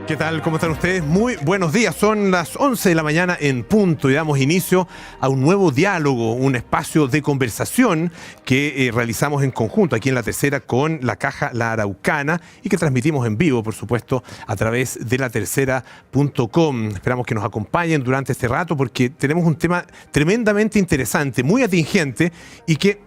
¿Qué tal? ¿Cómo están ustedes? Muy buenos días. Son las 11 de la mañana en punto y damos inicio a un nuevo diálogo, un espacio de conversación que realizamos en conjunto aquí en La Tercera con la Caja La Araucana y que transmitimos en vivo, por supuesto, a través de latercera.com. Esperamos que nos acompañen durante este rato porque tenemos un tema tremendamente interesante, muy atingente y que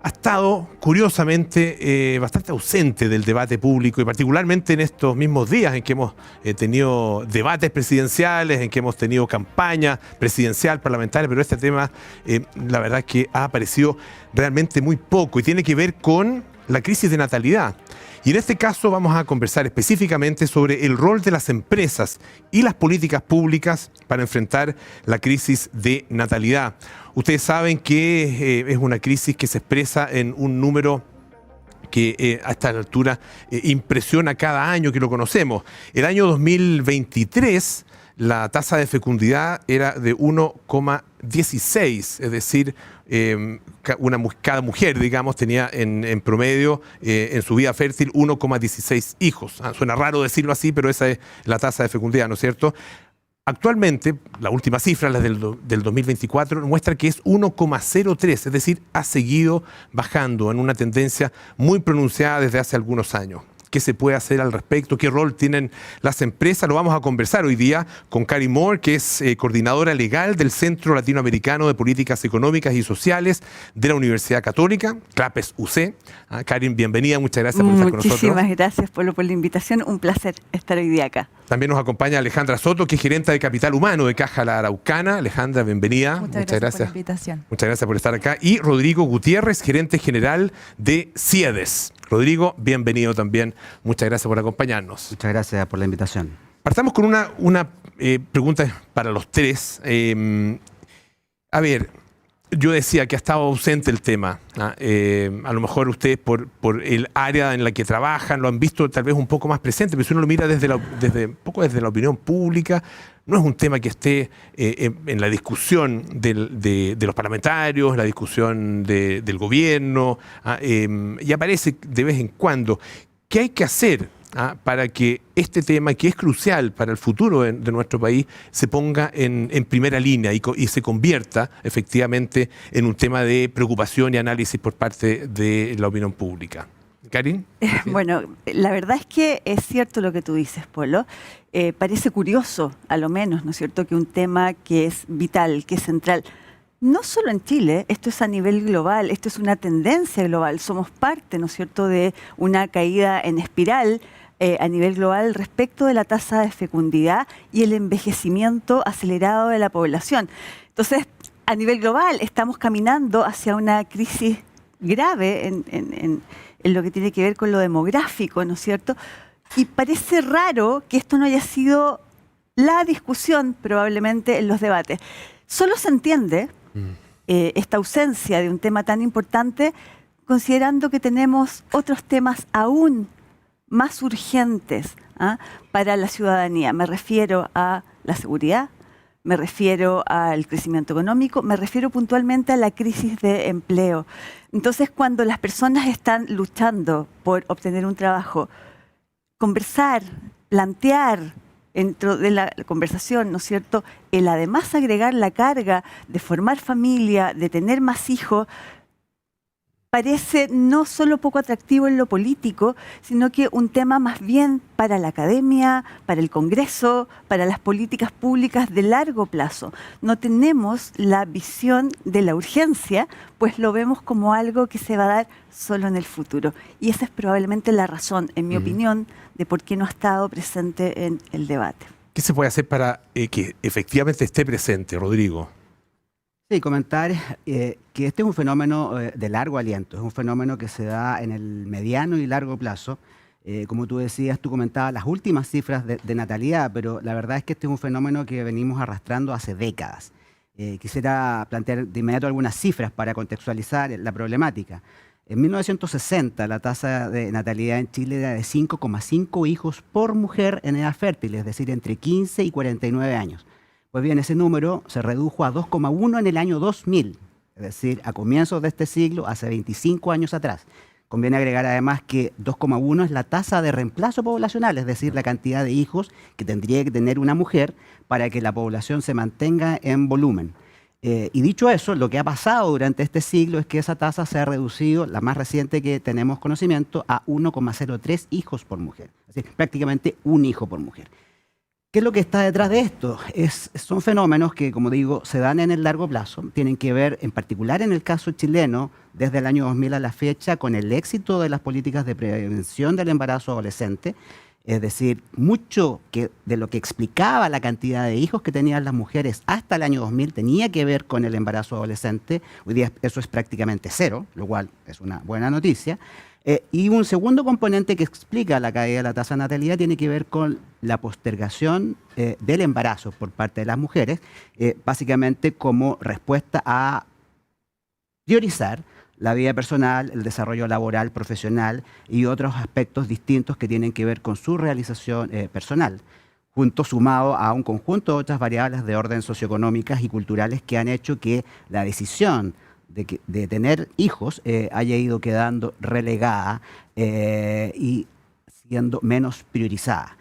ha estado, curiosamente, bastante ausente del debate público y particularmente en estos mismos días en que hemos tenido debates presidenciales, en que hemos tenido campaña presidencial, parlamentaria, pero este tema, la verdad es que ha aparecido realmente muy poco y tiene que ver con la crisis de natalidad. Y en este caso vamos a conversar específicamente sobre el rol de las empresas y las políticas públicas para enfrentar la crisis de natalidad. Ustedes saben que es una crisis que se expresa en un número que a esta altura impresiona cada año que lo conocemos. El año 2023 la tasa de fecundidad era de 1,16, es decir, cada mujer, digamos, tenía en promedio en su vida fértil 1,16 hijos. Suena raro decirlo así, pero esa es la tasa de fecundidad, ¿no es cierto? Actualmente, la última cifra, la del 2024, muestra que es 1,03, es decir, ha seguido bajando en una tendencia muy pronunciada desde hace algunos años. ¿Qué se puede hacer al respecto? ¿Qué rol tienen las empresas? Lo vamos a conversar hoy día con Karin Moore, que es coordinadora legal del Centro Latinoamericano de Políticas Económicas y Sociales de la Universidad Católica, CLAPES UC. Karin, bienvenida, muchas gracias por estar con nosotros. Muchísimas gracias, Polo, por la invitación. Un placer estar hoy día acá. También nos acompaña Alejandra Soto, que es gerenta de Capital Humano de Caja La Araucana. Alejandra, bienvenida. Muchas gracias por la invitación. Muchas gracias por estar acá. Y Rodrigo Gutiérrez, gerente general de CIEDES. Rodrigo, bienvenido también. Muchas gracias por acompañarnos. Muchas gracias por la invitación. Partamos con una pregunta para los tres. A ver, yo decía que ha estado ausente el tema. A lo mejor ustedes por el área en la que trabajan lo han visto tal vez un poco más presente, pero si uno lo mira desde la opinión pública, no es un tema que esté en la discusión de los parlamentarios, en la discusión del gobierno, y aparece de vez en cuando. ¿Qué hay que hacer para que este tema, que es crucial para el futuro de nuestro país, se ponga en primera línea y se convierta efectivamente en un tema de preocupación y análisis por parte de la opinión pública? ¿Karin? Bueno, la verdad es que es cierto lo que tú dices, Polo. Parece curioso, a lo menos, ¿no es cierto?, que un tema que es vital, que es central, no solo en Chile, esto es a nivel global, esto es una tendencia global, somos parte, ¿no es cierto?, de una caída en espiral a nivel global respecto de la tasa de fecundidad y el envejecimiento acelerado de la población. Entonces, a nivel global estamos caminando hacia una crisis grave en lo que tiene que ver con lo demográfico, ¿no es cierto? Y parece raro que esto no haya sido la discusión probablemente en los debates. Solo se entiende esta ausencia de un tema tan importante considerando que tenemos otros temas aún más urgentes para la ciudadanía. Me refiero a la seguridad, me refiero al crecimiento económico, me refiero puntualmente a la crisis de empleo. Entonces, cuando las personas están luchando por obtener un trabajo, conversar, plantear dentro de la conversación, ¿no es cierto?, el además agregar la carga de formar familia, de tener más hijos, parece no solo poco atractivo en lo político, sino que un tema más bien para la academia, para el Congreso, para las políticas públicas de largo plazo. No tenemos la visión de la urgencia, pues lo vemos como algo que se va a dar solo en el futuro. Y esa es probablemente la razón, en mi opinión, de por qué no ha estado presente en el debate. ¿Qué se puede hacer para que efectivamente esté presente, Rodrigo? Sí, comentar que este es un fenómeno de largo aliento, es un fenómeno que se da en el mediano y largo plazo. Como tú decías, tú comentabas las últimas cifras de natalidad, pero la verdad es que este es un fenómeno que venimos arrastrando hace décadas. Quisiera plantear de inmediato algunas cifras para contextualizar la problemática. En 1960 la tasa de natalidad en Chile era de 5,5 hijos por mujer en edad fértil, es decir, entre 15 y 49 años. Pues bien, ese número se redujo a 2,1 en el año 2000, es decir, a comienzos de este siglo, hace 25 años atrás. Conviene agregar además que 2,1 es la tasa de reemplazo poblacional, es decir, la cantidad de hijos que tendría que tener una mujer para que la población se mantenga en volumen. Y dicho eso, lo que ha pasado durante este siglo es que esa tasa se ha reducido, la más reciente que tenemos conocimiento, a 1,03 hijos por mujer. Es decir, prácticamente un hijo por mujer. ¿Qué es lo que está detrás de esto? Son fenómenos que, como digo, se dan en el largo plazo, tienen que ver, en particular en el caso chileno, desde el año 2000 a la fecha, con el éxito de las políticas de prevención del embarazo adolescente. Es decir, mucho de lo que explicaba la cantidad de hijos que tenían las mujeres hasta el año 2000 tenía que ver con el embarazo adolescente. Hoy día eso es prácticamente cero, lo cual es una buena noticia. Y un segundo componente que explica la caída de la tasa de natalidad tiene que ver con la postergación del embarazo por parte de las mujeres, básicamente como respuesta a priorizar la vida personal, el desarrollo laboral, profesional y otros aspectos distintos que tienen que ver con su realización personal, junto sumado a un conjunto de otras variables de orden socioeconómicas y culturales que han hecho que la decisión de tener hijos haya ido quedando relegada y siendo menos priorizada.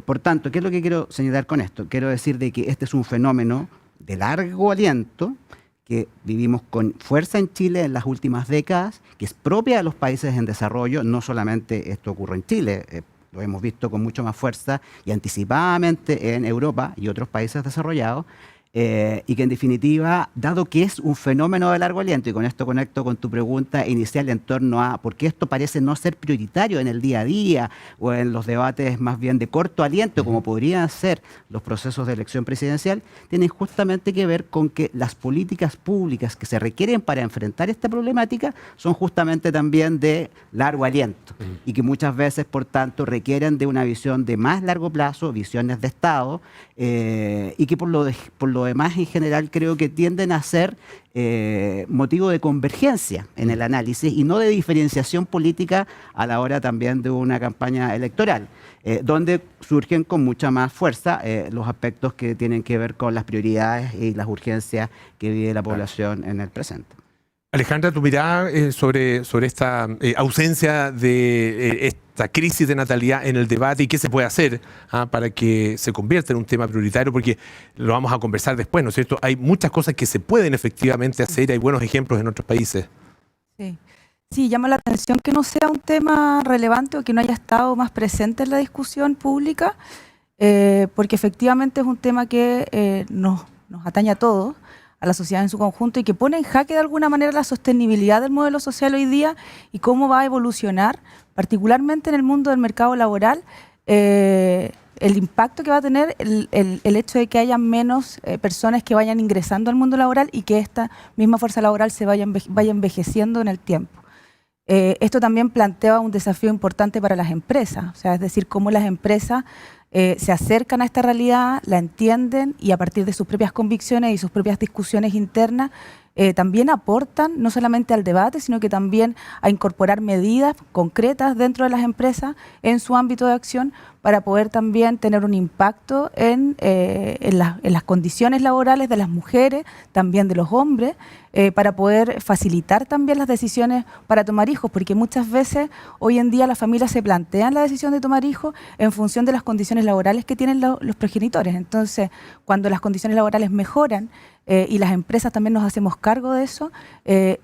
Por tanto, ¿qué es lo que quiero señalar con esto? Quiero decir de que este es un fenómeno de largo aliento que vivimos con fuerza en Chile en las últimas décadas, que es propia de los países en desarrollo. No solamente esto ocurre en Chile, lo hemos visto con mucho más fuerza y anticipadamente en Europa y otros países desarrollados. Y que en definitiva, dado que es un fenómeno de largo aliento, y con esto conecto con tu pregunta inicial en torno a por qué esto parece no ser prioritario en el día a día o en los debates más bien de corto aliento, como podrían ser los procesos de elección presidencial, tienen justamente que ver con que las políticas públicas que se requieren para enfrentar esta problemática son justamente también de largo aliento y que muchas veces, por tanto, requieren de una visión de más largo plazo, visiones de Estado, y que por lo demás en general creo que tienden a ser motivo de convergencia en el análisis y no de diferenciación política a la hora también de una campaña electoral, donde surgen con mucha más fuerza los aspectos que tienen que ver con las prioridades y las urgencias que vive la población en el presente. Alejandra, tu mirada sobre esta ausencia de esta crisis de natalidad en el debate y qué se puede hacer para que se convierta en un tema prioritario, porque lo vamos a conversar después, ¿no es cierto? Hay muchas cosas que se pueden efectivamente hacer, hay buenos ejemplos en otros países. Sí, llama la atención que no sea un tema relevante o que no haya estado más presente en la discusión pública, porque efectivamente es un tema que nos atañe a todos, a la sociedad en su conjunto, y que pone en jaque de alguna manera la sostenibilidad del modelo social hoy día y cómo va a evolucionar, particularmente en el mundo del mercado laboral, el impacto que va a tener el hecho de que haya menos personas que vayan ingresando al mundo laboral y que esta misma fuerza laboral se vaya envejeciendo en el tiempo. Esto también plantea un desafío importante para las empresas, o sea, es decir, cómo las empresas se acercan a esta realidad, la entienden y a partir de sus propias convicciones y sus propias discusiones internas también aportan no solamente al debate, sino que también a incorporar medidas concretas dentro de las empresas en su ámbito de acción para poder también tener un impacto en las condiciones laborales de las mujeres, también de los hombres, para poder facilitar también las decisiones para tomar hijos, porque muchas veces hoy en día las familias se plantean la decisión de tomar hijos en función de las condiciones laborales que tienen los progenitores. Entonces, cuando las condiciones laborales mejoran y las empresas también nos hacemos cargo de eso,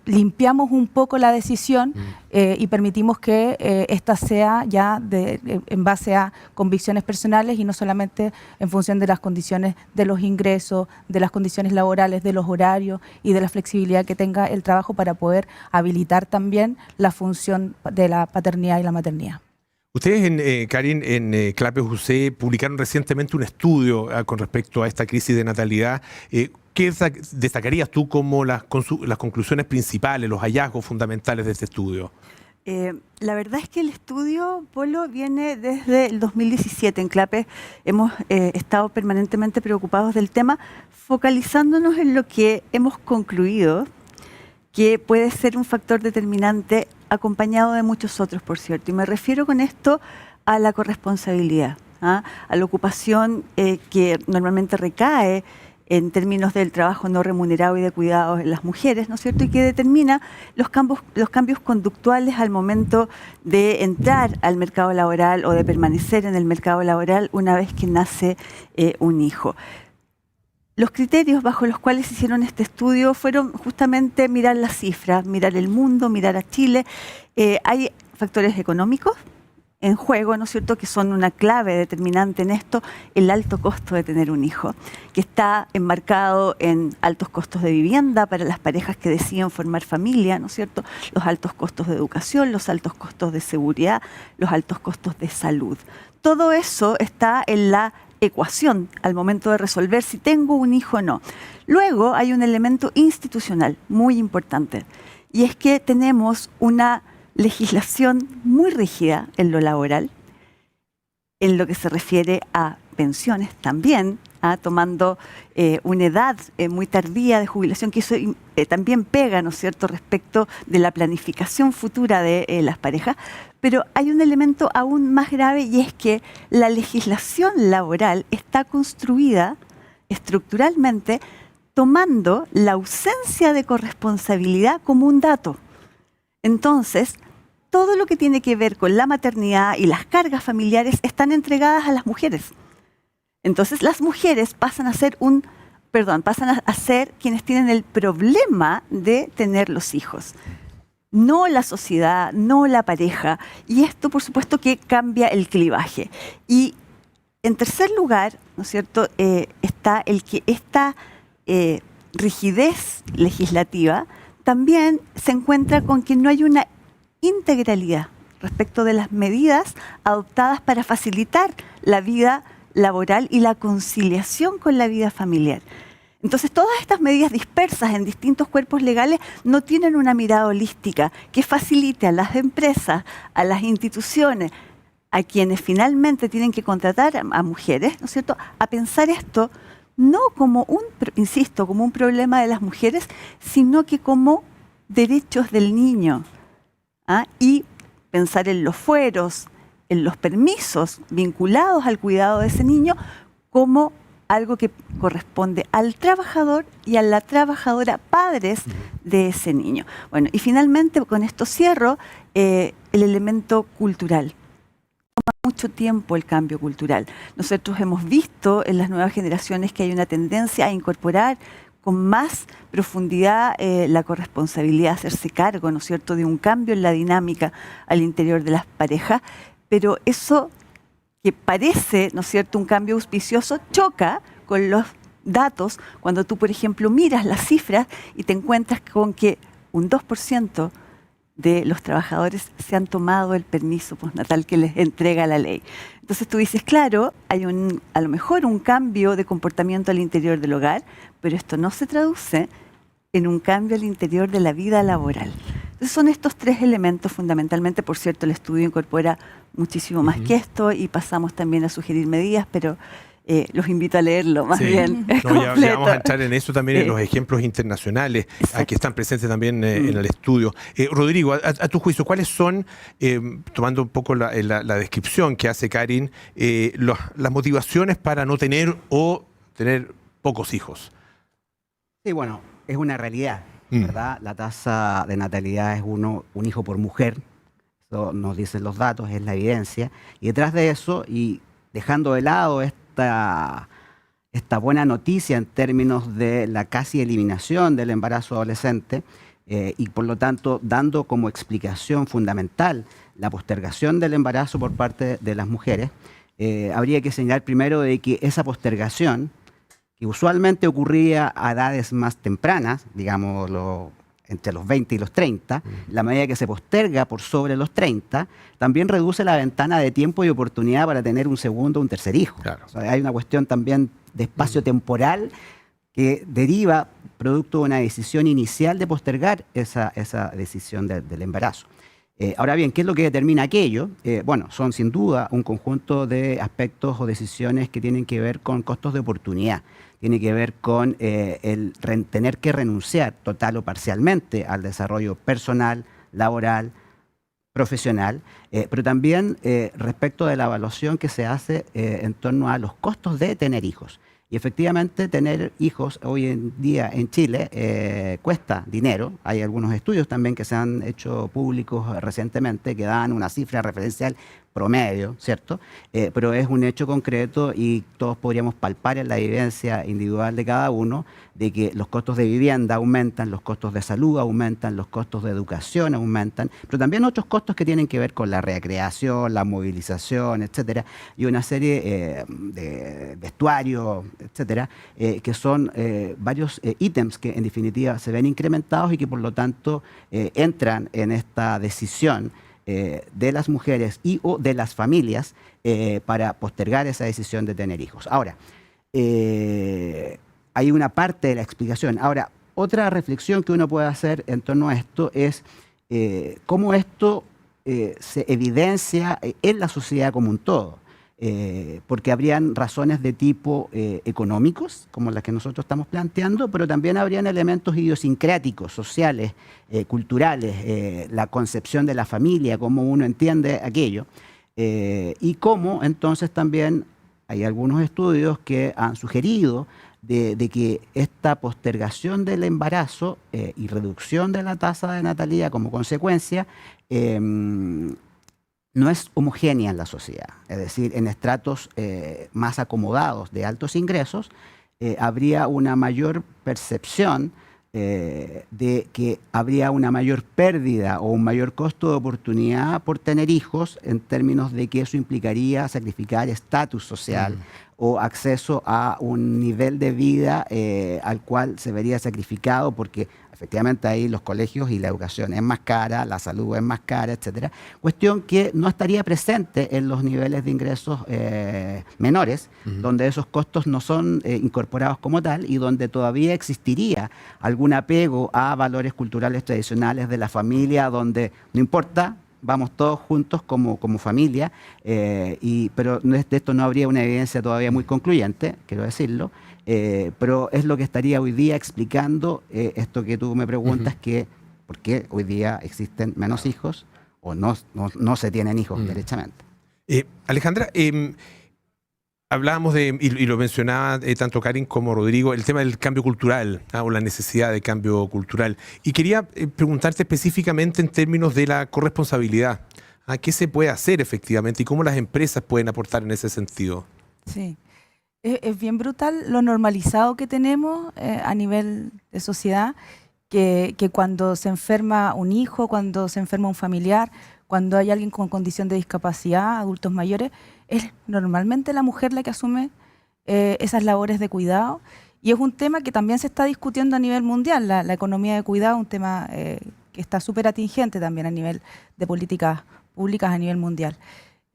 limpiamos un poco la decisión y permitimos que esta sea ya en base a convicciones personales y no solamente en función de las condiciones de los ingresos, de las condiciones laborales, de los horarios y de la flexibilidad que tenga el trabajo para poder habilitar también la función de la paternidad y la maternidad. Ustedes, Karin, en Clape UC publicaron recientemente un estudio con respecto a esta crisis de natalidad. ¿Qué destacarías tú como las conclusiones principales, los hallazgos fundamentales de este estudio? La verdad es que el estudio, Polo, viene desde el 2017. En Clape hemos estado permanentemente preocupados del tema, focalizándonos en lo que hemos concluido, que puede ser un factor determinante acompañado de muchos otros, por cierto. Y me refiero con esto a la corresponsabilidad, a la ocupación que normalmente recae en términos del trabajo no remunerado y de cuidados en las mujeres, ¿no es cierto? Y que determina los cambios conductuales al momento de entrar al mercado laboral o de permanecer en el mercado laboral una vez que nace un hijo. Los criterios bajo los cuales hicieron este estudio fueron justamente mirar las cifras, mirar el mundo, mirar a Chile. Hay factores económicos en juego, ¿no es cierto?, que son una clave determinante en esto, el alto costo de tener un hijo, que está enmarcado en altos costos de vivienda para las parejas que deciden formar familia, ¿no es cierto?, los altos costos de educación, los altos costos de seguridad, los altos costos de salud. Todo eso está en la ecuación al momento de resolver si tengo un hijo o no. Luego hay un elemento institucional muy importante, y es que tenemos una legislación muy rígida en lo laboral, en lo que se refiere a pensiones también, tomando una edad muy tardía de jubilación, que eso también pega, ¿no es cierto?, respecto de la planificación futura de las parejas. Pero hay un elemento aún más grave, y es que la legislación laboral está construida estructuralmente tomando la ausencia de corresponsabilidad como un dato. Entonces, todo lo que tiene que ver con la maternidad y las cargas familiares están entregadas a las mujeres. Entonces, las mujeres pasan a ser quienes tienen el problema de tener los hijos. No la sociedad, no la pareja. Y esto, por supuesto, que cambia el clivaje. Y en tercer lugar, ¿no es cierto?, está el que esta rigidez legislativa también se encuentra con que no hay una integralidad respecto de las medidas adoptadas para facilitar la vida laboral y la conciliación con la vida familiar. Entonces, todas estas medidas dispersas en distintos cuerpos legales no tienen una mirada holística que facilite a las empresas, a las instituciones, a quienes finalmente tienen que contratar a mujeres, ¿no es cierto?, a pensar esto no como como un problema de las mujeres, sino que como derechos del niño. Y pensar en los fueros, en los permisos vinculados al cuidado de ese niño como algo que corresponde al trabajador y a la trabajadora, padres de ese niño. Bueno, y finalmente con esto cierro el elemento cultural. Toma mucho tiempo el cambio cultural. Nosotros hemos visto en las nuevas generaciones que hay una tendencia a incorporar con más profundidad la corresponsabilidad, hacerse cargo, ¿no es cierto?, de un cambio en la dinámica al interior de las parejas, pero eso que parece, ¿no es cierto?, un cambio auspicioso, choca con los datos cuando tú, por ejemplo, miras las cifras y te encuentras con que un 2% de los trabajadores se han tomado el permiso postnatal que les entrega la ley. Entonces tú dices, claro, hay a lo mejor un cambio de comportamiento al interior del hogar, pero esto no se traduce en un cambio al interior de la vida laboral. Entonces son estos tres elementos fundamentalmente. Por cierto, el estudio incorpora muchísimo más que esto y pasamos también a sugerir medidas, pero los invito a leerlo más bien. No, ya vamos a entrar en eso también, en los ejemplos internacionales que están presentes también en el estudio. Rodrigo, a tu juicio, ¿cuáles son, tomando un poco la descripción que hace Karin, las motivaciones para no tener o tener pocos hijos? Sí, bueno, es una realidad, ¿verdad? La tasa de natalidad es un hijo por mujer, eso nos dicen los datos, es la evidencia. Y detrás de eso, y dejando de lado esta buena noticia en términos de la casi eliminación del embarazo adolescente, y por lo tanto dando como explicación fundamental la postergación del embarazo por parte de las mujeres, habría que señalar primero de que esa postergación, que usualmente ocurría a edades más tempranas, digámoslo, entre los 20 y los 30, la medida que se posterga por sobre los 30, también reduce la ventana de tiempo y oportunidad para tener un segundo o un tercer hijo. Claro. O sea, hay una cuestión también de espacio temporal que deriva producto de una decisión inicial de postergar esa decisión del embarazo. Ahora bien, ¿qué es lo que determina aquello? Bueno, son sin duda un conjunto de aspectos o decisiones que tienen que ver con costos de oportunidad. Tiene que ver con el tener que renunciar total o parcialmente al desarrollo personal, laboral, profesional, pero también respecto de la evaluación que se hace en torno a los costos de tener hijos. Y efectivamente tener hijos hoy en día en Chile cuesta dinero. Hay algunos estudios también que se han hecho públicos recientemente que dan una cifra referencial promedio, ¿cierto? Pero es un hecho concreto y todos podríamos palpar en la vivencia individual de cada uno de que los costos de vivienda aumentan, los costos de salud aumentan, los costos de educación aumentan, pero también otros costos que tienen que ver con la recreación, la movilización, etcétera, y una serie de vestuarios, etcétera, que son varios ítems que en definitiva se ven incrementados y que por lo tanto entran en esta decisión de las mujeres y o de las familias para postergar esa decisión de tener hijos. Ahora, hay una parte de la explicación. Ahora, otra reflexión que uno puede hacer en torno a esto es cómo esto se evidencia en la sociedad como un todo. Porque habrían razones de tipo económicos, como las que nosotros estamos planteando, pero también habrían elementos idiosincráticos, sociales, culturales, la concepción de la familia, cómo uno entiende aquello, y cómo entonces también hay algunos estudios que han sugerido de que esta postergación del embarazo y reducción de la tasa de natalidad como consecuencia no es homogénea en la sociedad. Es decir, en estratos más acomodados de altos ingresos habría una mayor percepción de que habría una mayor pérdida o un mayor costo de oportunidad por tener hijos en términos de que eso implicaría sacrificar estatus social o acceso a un nivel de vida al cual se vería sacrificado porque efectivamente ahí los colegios y la educación es más cara, la salud es más cara, etcétera. Cuestión que no estaría presente en los niveles de ingresos menores, donde esos costos no son incorporados como tal y donde todavía existiría algún apego a valores culturales tradicionales de la familia, donde no importa, vamos todos juntos como familia, pero de esto no habría una evidencia todavía muy concluyente, quiero decirlo, pero es lo que estaría hoy día explicando esto que tú me preguntas, que por qué hoy día existen menos hijos o no se tienen hijos derechamente. Alejandra, hablábamos y lo mencionaba tanto Karin como Rodrigo, el tema del cambio cultural o la necesidad de cambio cultural. Y quería preguntarte específicamente en términos de la corresponsabilidad. ¿Qué se puede hacer efectivamente y cómo las empresas pueden aportar en ese sentido? Sí. Es bien brutal lo normalizado que tenemos a nivel de sociedad, que cuando se enferma un hijo, cuando se enferma un familiar, cuando hay alguien con condición de discapacidad, adultos mayores, es normalmente la mujer la que asume esas labores de cuidado. Y es un tema que también se está discutiendo a nivel mundial, la economía de cuidado, un tema que está súper atingente también a nivel de políticas públicas a nivel mundial.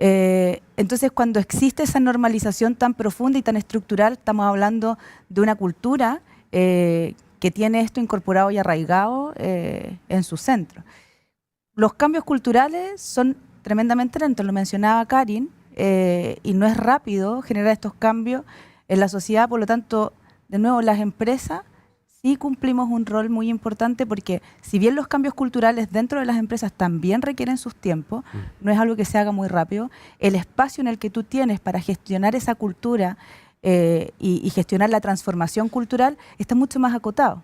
Entonces, cuando existe esa normalización tan profunda y tan estructural, estamos hablando de una cultura que tiene esto incorporado y arraigado en su centro. Los cambios culturales son tremendamente lentos, lo mencionaba Karin, y no es rápido generar estos cambios en la sociedad. Por lo tanto, de nuevo, las empresas sí cumplimos un rol muy importante porque si bien los cambios culturales dentro de las empresas también requieren sus tiempos, no es algo que se haga muy rápido, el espacio en el que tú tienes para gestionar esa cultura y gestionar la transformación cultural está mucho más acotado.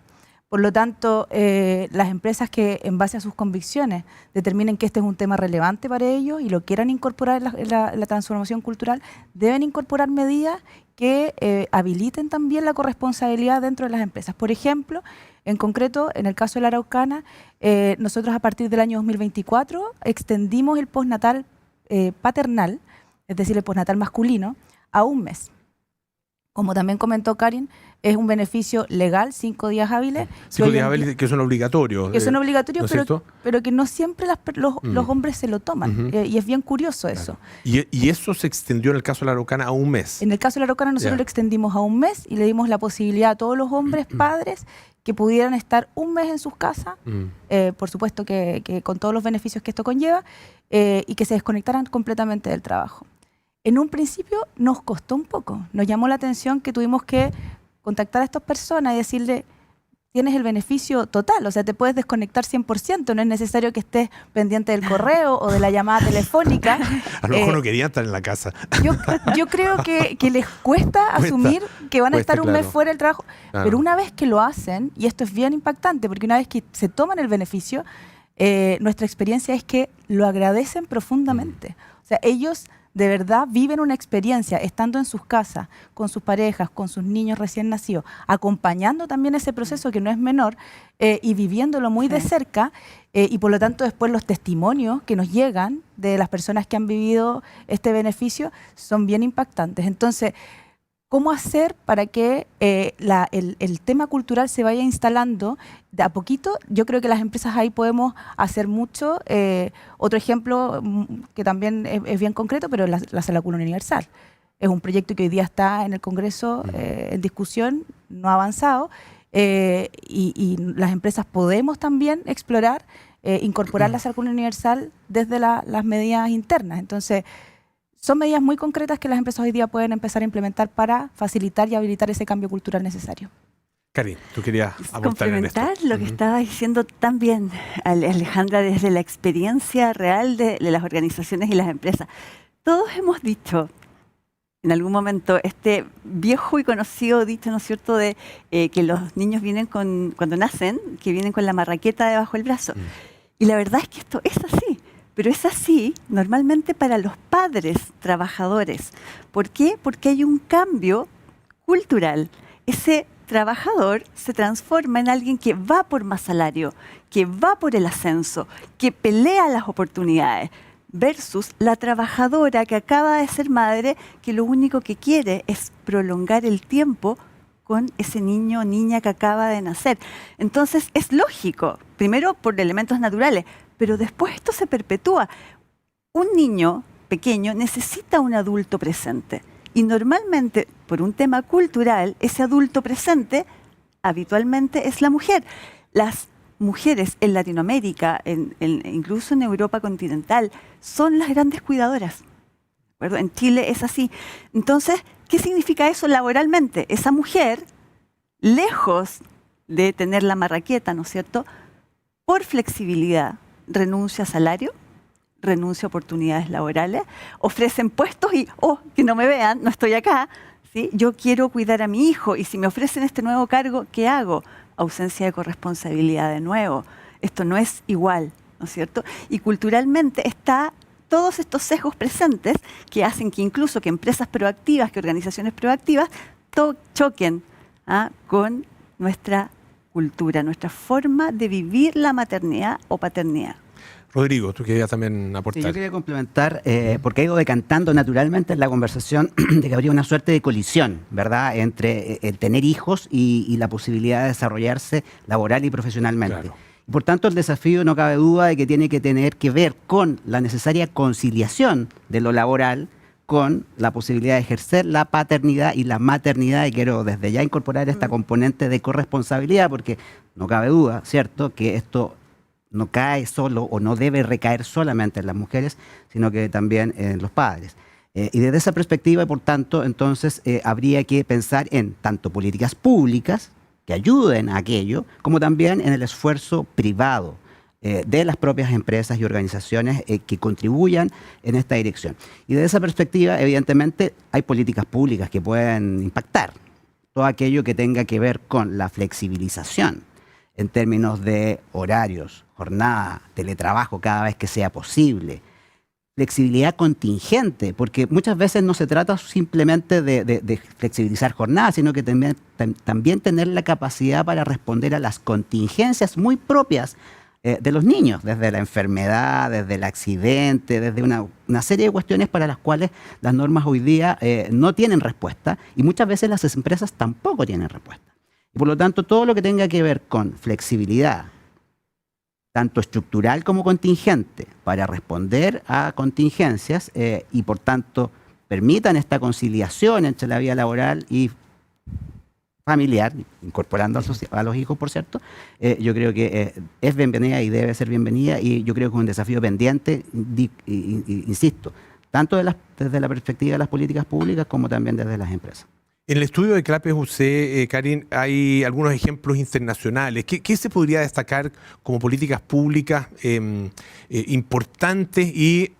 Por lo tanto, las empresas que en base a sus convicciones determinen que este es un tema relevante para ellos y lo quieran incorporar en la transformación cultural, deben incorporar medidas que habiliten también la corresponsabilidad dentro de las empresas. Por ejemplo, en concreto, en el caso de la Araucana, nosotros a partir del año 2024 extendimos el postnatal paternal, es decir, el postnatal masculino, a un mes. Como también comentó Karin, es un beneficio legal, 5 días hábiles. 5 días hábiles que son obligatorios. Que son obligatorios, ¿no pero que no siempre los hombres se lo toman. Y es bien curioso eso. ¿Y eso se extendió en el caso de la Araucana a un mes? En el caso de la Araucana nosotros lo extendimos a un mes y le dimos la posibilidad a todos los hombres padres que pudieran estar un mes en sus casas, por supuesto que con todos los beneficios que esto conlleva, y que se desconectaran completamente del trabajo. En un principio nos costó un poco, nos llamó la atención que tuvimos que contactar a estas personas y decirle, tienes el beneficio total, o sea, te puedes desconectar 100%, no es necesario que estés pendiente del correo o de la llamada telefónica. A lo mejor no quería estar en la casa. Yo creo que les cuesta asumir que van a estar un mes fuera del trabajo, pero una vez que lo hacen, y esto es bien impactante, porque una vez que se toman el beneficio, nuestra experiencia es que lo agradecen profundamente. O sea, ellos de verdad viven una experiencia estando en sus casas, con sus parejas, con sus niños recién nacidos, acompañando también ese proceso que no es menor y viviéndolo muy de cerca y por lo tanto después los testimonios que nos llegan de las personas que han vivido este beneficio son bien impactantes. Entonces, ¿cómo hacer para que el tema cultural se vaya instalando de a poquito? Yo creo que las empresas ahí podemos hacer mucho. Otro ejemplo que también es bien concreto, pero es la Sala Cuna Universal. Es un proyecto que hoy día está en el Congreso en discusión, no ha avanzado, y las empresas podemos también explorar, incorporar la Sala Cuna Universal desde las medidas internas. Entonces, son medidas muy concretas que las empresas hoy día pueden empezar a implementar para facilitar y habilitar ese cambio cultural necesario. Cari, tú querías aportar en esto. Complementar lo que estaba diciendo también Alejandra desde la experiencia real de las organizaciones y las empresas. Todos hemos dicho en algún momento este viejo y conocido dicho, ¿no es cierto?, de que los niños vienen cuando nacen, que vienen con la marraqueta debajo del brazo. Y la verdad es que esto es así. Pero es así normalmente para los padres trabajadores. ¿Por qué? Porque hay un cambio cultural. Ese trabajador se transforma en alguien que va por más salario, que va por el ascenso, que pelea las oportunidades, versus la trabajadora que acaba de ser madre, que lo único que quiere es prolongar el tiempo con ese niño o niña que acaba de nacer. Entonces es lógico, primero por elementos naturales, pero después esto se perpetúa. Un niño pequeño necesita un adulto presente. Y normalmente, por un tema cultural, ese adulto presente habitualmente es la mujer. Las mujeres en Latinoamérica, incluso en Europa continental, son las grandes cuidadoras. ¿De acuerdo? En Chile es así. Entonces, ¿qué significa eso laboralmente? Esa mujer, lejos de tener la marraqueta, ¿no es cierto?, por flexibilidad, renuncia a salario, renuncia a oportunidades laborales, ofrecen puestos y, que no me vean, no estoy acá, ¿sí? Yo quiero cuidar a mi hijo y si me ofrecen este nuevo cargo, ¿qué hago? Ausencia de corresponsabilidad de nuevo. Esto no es igual, ¿no es cierto? Y culturalmente está todos estos sesgos presentes que hacen que incluso que empresas proactivas, que organizaciones proactivas, choquen con nuestra cultura, nuestra forma de vivir la maternidad o paternidad. Rodrigo, tú querías también aportar. Sí, yo quería complementar, porque ha ido decantando naturalmente en la conversación de que habría una suerte de colisión, ¿verdad?, entre el tener hijos y la posibilidad de desarrollarse laboral y profesionalmente. Claro. Y por tanto, el desafío no cabe duda de que tiene que tener que ver con la necesaria conciliación de lo laboral con la posibilidad de ejercer la paternidad y la maternidad, y quiero desde ya incorporar esta componente de corresponsabilidad, porque no cabe duda, ¿cierto?, que esto no cae solo o no debe recaer solamente en las mujeres, sino que también en los padres. Y desde esa perspectiva, por tanto, entonces habría que pensar en tanto políticas públicas que ayuden a aquello, como también en el esfuerzo privado de las propias empresas y organizaciones que contribuyan en esta dirección. Y desde esa perspectiva, evidentemente, hay políticas públicas que pueden impactar todo aquello que tenga que ver con la flexibilización en términos de horarios, jornada, teletrabajo cada vez que sea posible, flexibilidad contingente, porque muchas veces no se trata simplemente de flexibilizar jornadas, sino que también tener la capacidad para responder a las contingencias muy propias de los niños, desde la enfermedad, desde el accidente, desde una serie de cuestiones para las cuales las normas hoy día no tienen respuesta y muchas veces las empresas tampoco tienen respuesta. Y por lo tanto, todo lo que tenga que ver con flexibilidad, tanto estructural como contingente, para responder a contingencias y por tanto permitan esta conciliación entre la vida laboral y familiar, incorporando a los hijos, por cierto, yo creo que es bienvenida y debe ser bienvenida, y yo creo que es un desafío pendiente, insisto, tanto desde la perspectiva de las políticas públicas como también desde las empresas. En el estudio de CLAPES UC, Karin, hay algunos ejemplos internacionales. ¿Qué se podría destacar como políticas públicas importantes y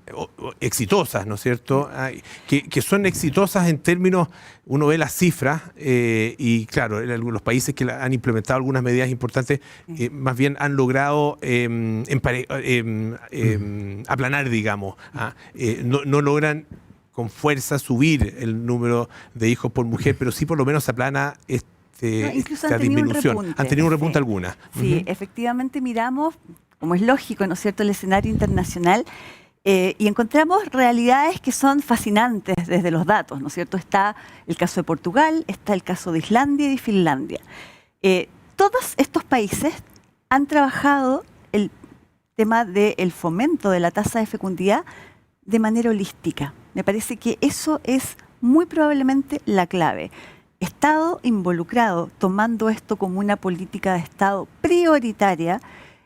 exitosas, ¿no es cierto? Que son exitosas en términos, uno ve las cifras y claro, los países que han implementado algunas medidas importantes más bien han logrado aplanar, digamos. No logran con fuerza subir el número de hijos por mujer, pero sí por lo menos se aplana esta disminución. Han tenido un repunte alguna. Sí, efectivamente miramos, como es lógico, ¿no es cierto?, el escenario internacional y encontramos realidades que son fascinantes desde los datos, ¿no es cierto? Está el caso de Portugal, está el caso de Islandia y de Finlandia. Todos estos países han trabajado el tema del fomento de la tasa de fecundidad de manera holística. Me parece que eso es muy probablemente la clave. Estado involucrado, tomando esto como una política de Estado prioritaria,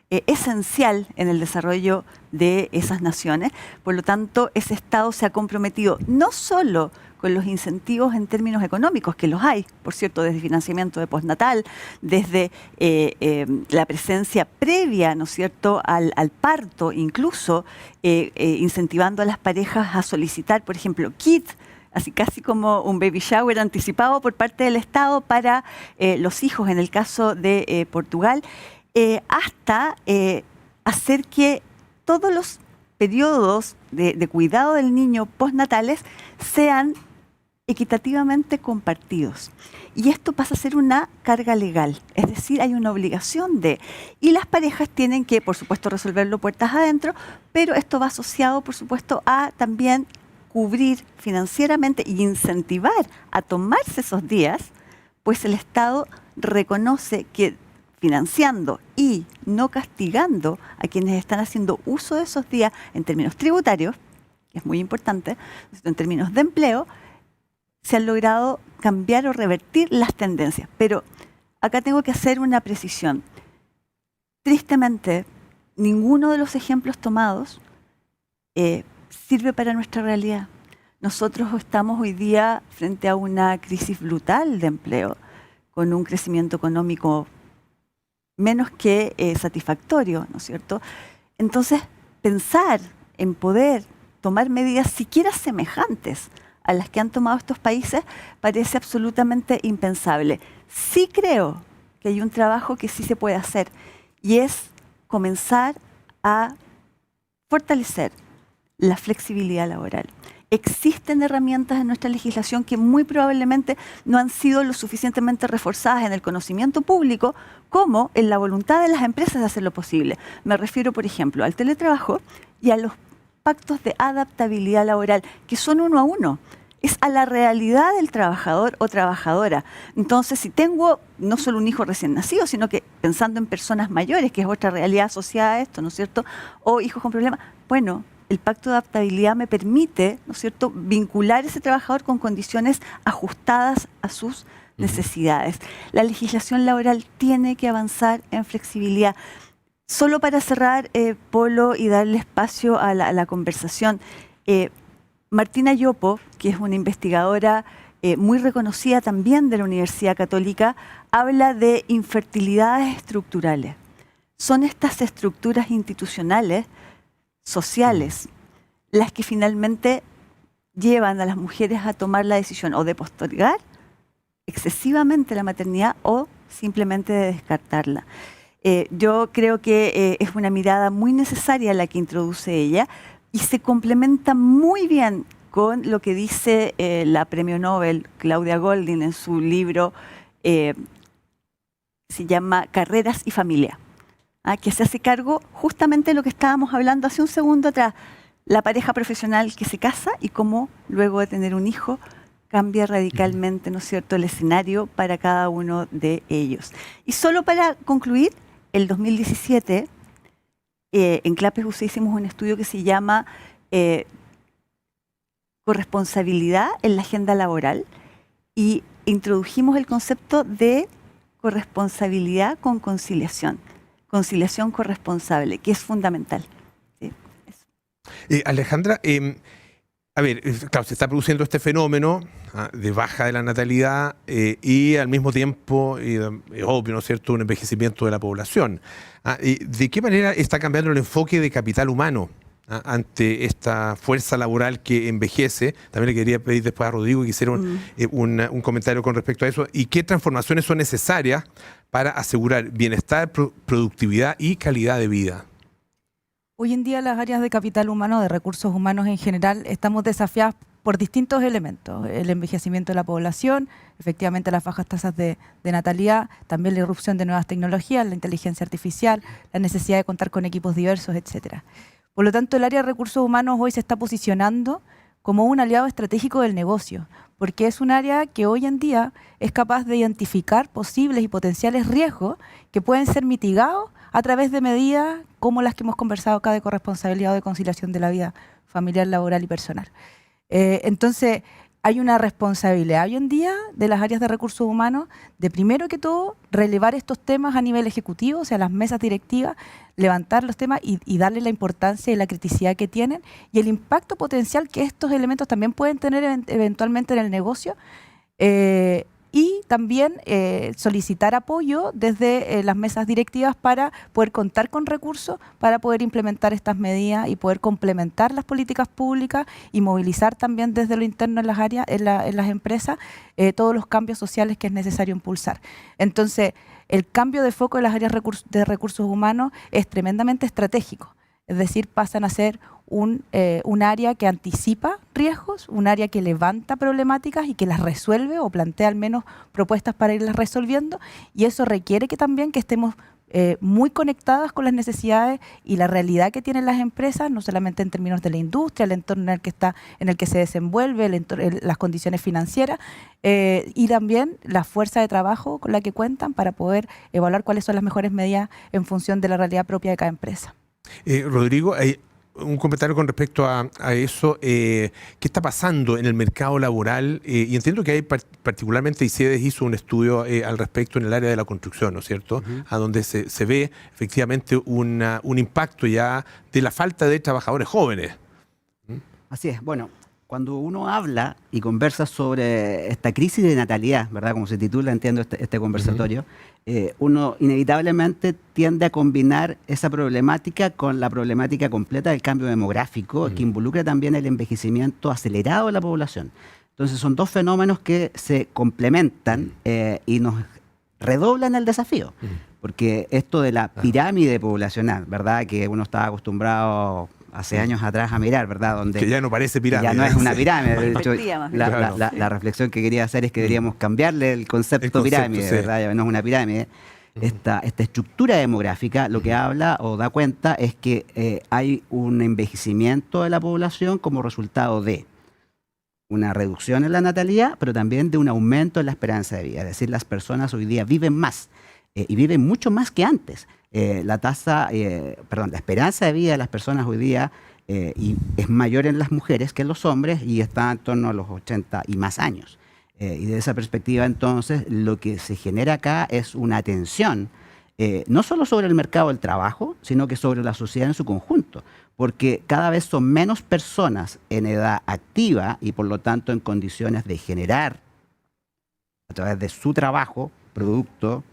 esencial en el desarrollo de esas naciones. Por lo tanto, ese Estado se ha comprometido no solo con los incentivos en términos económicos, que los hay, por cierto, desde financiamiento de postnatal, desde la presencia previa, ¿no es cierto?, al parto, incluso incentivando a las parejas a solicitar, por ejemplo, kit, así casi como un baby shower anticipado por parte del Estado para los hijos, en el caso de Portugal, hasta hacer que todos los periodos de cuidado del niño postnatales sean equitativamente compartidos. Y esto pasa a ser una carga legal, es decir, hay una obligación y las parejas tienen que, por supuesto, resolverlo puertas adentro, pero esto va asociado, por supuesto, a también cubrir financieramente y incentivar a tomarse esos días, pues el Estado reconoce que financiando y no castigando a quienes están haciendo uso de esos días en términos tributarios, que es muy importante, en términos de empleo, se han logrado cambiar o revertir las tendencias. Pero acá tengo que hacer una precisión. Tristemente, ninguno de los ejemplos tomados sirve para nuestra realidad. Nosotros estamos hoy día frente a una crisis brutal de empleo, con un crecimiento económico menos que satisfactorio, ¿no es cierto? Entonces, pensar en poder tomar medidas siquiera semejantes a las que han tomado estos países parece absolutamente impensable. Sí creo que hay un trabajo que sí se puede hacer y es comenzar a fortalecer la flexibilidad laboral. Existen herramientas en nuestra legislación que muy probablemente no han sido lo suficientemente reforzadas en el conocimiento público como en la voluntad de las empresas de hacer lo posible. Me refiero, por ejemplo, al teletrabajo y a los pactos de adaptabilidad laboral, que son uno a uno. Es a la realidad del trabajador o trabajadora. Entonces, si tengo no solo un hijo recién nacido, sino que pensando en personas mayores, que es otra realidad asociada a esto, ¿no es cierto? O hijos con problemas, bueno, el pacto de adaptabilidad me permite, ¿no es cierto?, vincular a ese trabajador con condiciones ajustadas a sus necesidades. La legislación laboral tiene que avanzar en flexibilidad. Solo para cerrar, Polo, y darle espacio a la conversación, Martina Yopo, que es una investigadora muy reconocida también de la Universidad Católica, habla de infertilidades estructurales. Son estas estructuras institucionales, sociales, las que finalmente llevan a las mujeres a tomar la decisión o de postergar excesivamente la maternidad o simplemente de descartarla. Yo creo que es una mirada muy necesaria la que introduce ella y se complementa muy bien con lo que dice la premio Nobel Claudia Goldin en su libro, se llama Carreras y Familia, que se hace cargo justamente de lo que estábamos hablando hace un segundo atrás, la pareja profesional que se casa y cómo luego de tener un hijo cambia radicalmente, ¿no es cierto?, el escenario para cada uno de ellos. Y solo para concluir, el 2017, en CLAPES UC hicimos un estudio que se llama Corresponsabilidad en la agenda laboral y introdujimos el concepto de corresponsabilidad con conciliación corresponsable, que es fundamental. ¿Sí? Alejandra, A ver, claro, se está produciendo este fenómeno de baja de la natalidad y al mismo tiempo, es obvio, ¿no es cierto?, un envejecimiento de la población. ¿De qué manera está cambiando el enfoque de capital humano ante esta fuerza laboral que envejece? También le quería pedir después a Rodrigo que hiciera un comentario con respecto a eso. ¿Y qué transformaciones son necesarias para asegurar bienestar, productividad y calidad de vida? Hoy en día las áreas de capital humano, de recursos humanos en general, estamos desafiadas por distintos elementos. El envejecimiento de la población, efectivamente las bajas tasas de natalidad, también la irrupción de nuevas tecnologías, la inteligencia artificial, la necesidad de contar con equipos diversos, etcétera. Por lo tanto, el área de recursos humanos hoy se está posicionando como un aliado estratégico del negocio, porque es un área que hoy en día es capaz de identificar posibles y potenciales riesgos que pueden ser mitigados a través de medidas como las que hemos conversado acá de corresponsabilidad o de conciliación de la vida familiar, laboral y personal. Entonces, hay una responsabilidad hoy en día de las áreas de recursos humanos de, primero que todo, relevar estos temas a nivel ejecutivo, o sea, las mesas directivas, levantar los temas y darle la importancia y la criticidad que tienen y el impacto potencial que estos elementos también pueden tener eventualmente en el negocio. Y también solicitar apoyo desde las mesas directivas para poder contar con recursos, para poder implementar estas medidas y poder complementar las políticas públicas y movilizar también desde lo interno en las áreas, en las empresas, todos los cambios sociales que es necesario impulsar. Entonces, el cambio de foco de las áreas de recursos humanos es tremendamente estratégico. Es decir, pasan a ser un área que anticipa riesgos, un área que levanta problemáticas y que las resuelve o plantea al menos propuestas para irlas resolviendo, y eso requiere que también que estemos muy conectadas con las necesidades y la realidad que tienen las empresas, no solamente en términos de la industria, el entorno en el que se desenvuelve, las condiciones financieras y también la fuerza de trabajo con la que cuentan para poder evaluar cuáles son las mejores medidas en función de la realidad propia de cada empresa. Rodrigo, hay un comentario con respecto a eso. ¿Qué está pasando en el mercado laboral? Y entiendo que hay particularmente, ICEDES hizo un estudio al respecto en el área de la construcción, ¿no es cierto? A donde se ve efectivamente un impacto ya de la falta de trabajadores jóvenes. Así es. Bueno, cuando uno habla y conversa sobre esta crisis de natalidad, ¿verdad? Como se titula, entiendo, este conversatorio, uno inevitablemente tiende a combinar esa problemática con la problemática completa del cambio demográfico, que involucra también el envejecimiento acelerado de la población. Entonces son dos fenómenos que se complementan y nos redoblan el desafío. Porque esto de la pirámide poblacional, ¿verdad? Que uno estaba acostumbrado hace años atrás a mirar, ¿verdad? Donde que ya no parece pirámide. Ya no es una pirámide. De hecho, claro. la reflexión que quería hacer es que deberíamos cambiarle el concepto pirámide, sí, ¿verdad? Ya no es una pirámide. Esta estructura demográfica lo que habla o da cuenta es que hay un envejecimiento de la población como resultado de una reducción en la natalidad, pero también de un aumento en la esperanza de vida. Es decir, las personas hoy día viven más y viven mucho más que antes. La esperanza de vida de las personas hoy día es mayor en las mujeres que en los hombres y está en torno a los 80 y más años. Y de esa perspectiva, entonces, lo que se genera acá es una tensión, no solo sobre el mercado del trabajo, sino que sobre la sociedad en su conjunto, porque cada vez son menos personas en edad activa y, por lo tanto, en condiciones de generar, a través de su trabajo, producto,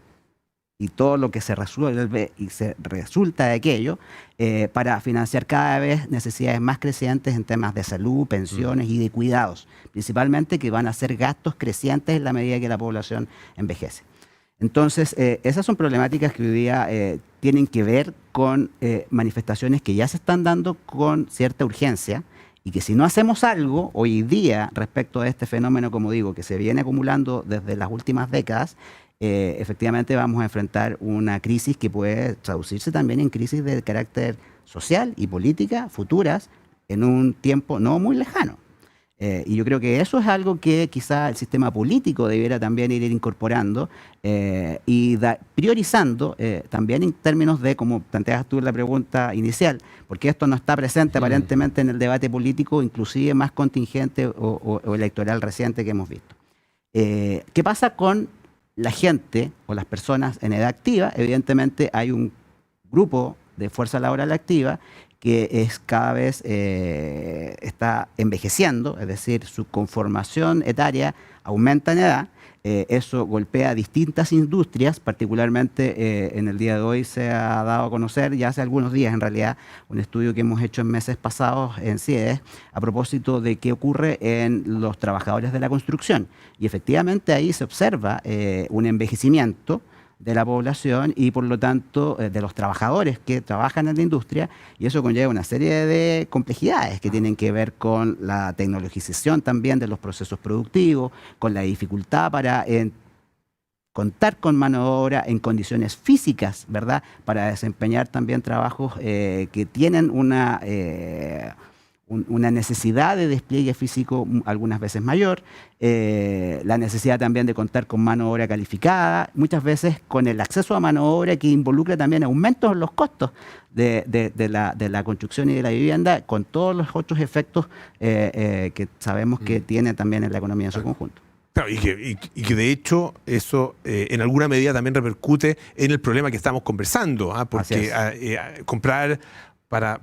y todo lo que se resuelve y se resulta de aquello, para financiar cada vez necesidades más crecientes en temas de salud, pensiones y de cuidados, principalmente que van a ser gastos crecientes en la medida que la población envejece. Entonces, esas son problemáticas que hoy día tienen que ver con manifestaciones que ya se están dando con cierta urgencia y que si no hacemos algo hoy día respecto a este fenómeno, como digo, que se viene acumulando desde las últimas décadas, efectivamente vamos a enfrentar una crisis que puede traducirse también en crisis de carácter social y política futuras en un tiempo no muy lejano. Y yo creo que eso es algo que quizá el sistema político debiera también ir incorporando y priorizando también en términos de, como planteas tú en la pregunta inicial, porque esto no está presente aparentemente en el debate político, inclusive más contingente o electoral reciente que hemos visto. ¿Qué pasa con la gente o las personas en edad activa? Evidentemente hay un grupo de fuerza laboral activa que es cada vez está envejeciendo, es decir, su conformación etaria aumenta en edad. Eso golpea a distintas industrias, particularmente en el día de hoy se ha dado a conocer, ya hace algunos días en realidad, un estudio que hemos hecho en meses pasados en CIEDES a propósito de qué ocurre en los trabajadores de la construcción. Y efectivamente ahí se observa un envejecimiento de la población y por lo tanto de los trabajadores que trabajan en la industria, y eso conlleva una serie de complejidades que tienen que ver con la tecnologización también de los procesos productivos, con la dificultad para contar con mano de obra en condiciones físicas, ¿verdad? Para desempeñar también trabajos que tienen una necesidad de despliegue físico algunas veces mayor, la necesidad también de contar con mano de obra calificada, muchas veces con el acceso a mano de obra que involucra también aumentos en los costos de la construcción y de la vivienda, con todos los otros efectos que sabemos que tiene también en la economía en su conjunto. Claro, y que de hecho eso en alguna medida también repercute en el problema que estamos conversando, porque comprar para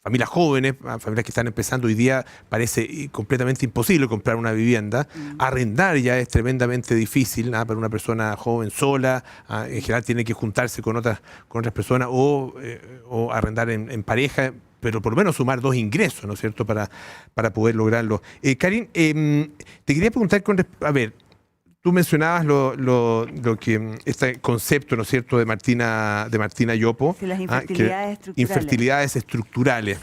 familias jóvenes, familias que están empezando hoy día, parece completamente imposible comprar una vivienda. Arrendar ya es tremendamente difícil para una persona joven sola. En general tiene que juntarse con otras personas o arrendar en pareja, pero por lo menos sumar 2 ingresos, ¿no es cierto?, para poder lograrlo. Karin, te quería preguntar, a ver, tú mencionabas este concepto, ¿no es cierto?, de Martina Yopo. Sí, las infertilidades estructurales. Infertilidades estructurales.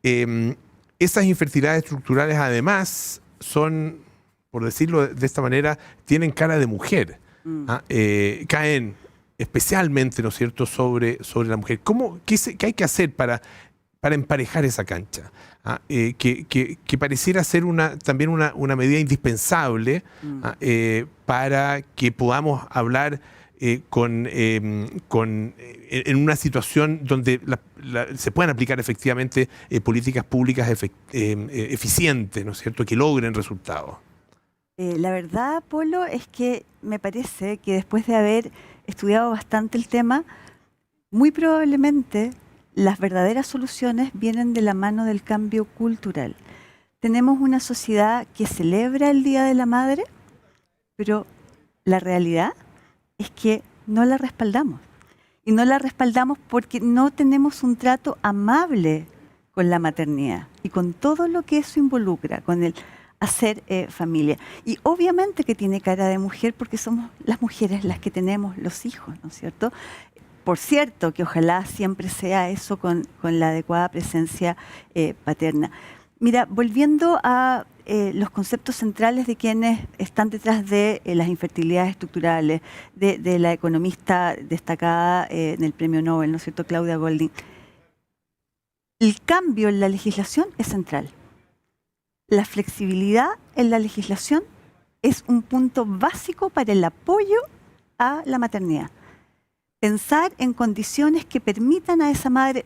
Sí. Esas infertilidades estructurales además son, por decirlo de esta manera, tienen cara de mujer. Caen especialmente, ¿no es cierto?, sobre la mujer. ¿Qué hay que hacer para emparejar esa cancha? Que pareciera ser también una medida indispensable para que podamos hablar en una situación donde se puedan aplicar efectivamente políticas públicas eficientes, ¿no es cierto?, que logren resultados. La verdad, Polo, es que me parece que después de haber estudiado bastante el tema, muy probablemente las verdaderas soluciones vienen de la mano del cambio cultural. Tenemos una sociedad que celebra el Día de la Madre, pero la realidad es que no la respaldamos. Y no la respaldamos porque no tenemos un trato amable con la maternidad y con todo lo que eso involucra, con el hacer familia. Y obviamente que tiene cara de mujer porque somos las mujeres las que tenemos los hijos, ¿no es cierto? Por cierto, que ojalá siempre sea eso con la adecuada presencia paterna. Mira, volviendo a los conceptos centrales de quienes están detrás de las infertilidades estructurales, de la economista destacada en el premio Nobel, ¿no es cierto?, Claudia Goldin. El cambio en la legislación es central. La flexibilidad en la legislación es un punto básico para el apoyo a la maternidad. Pensar en condiciones que permitan a esa madre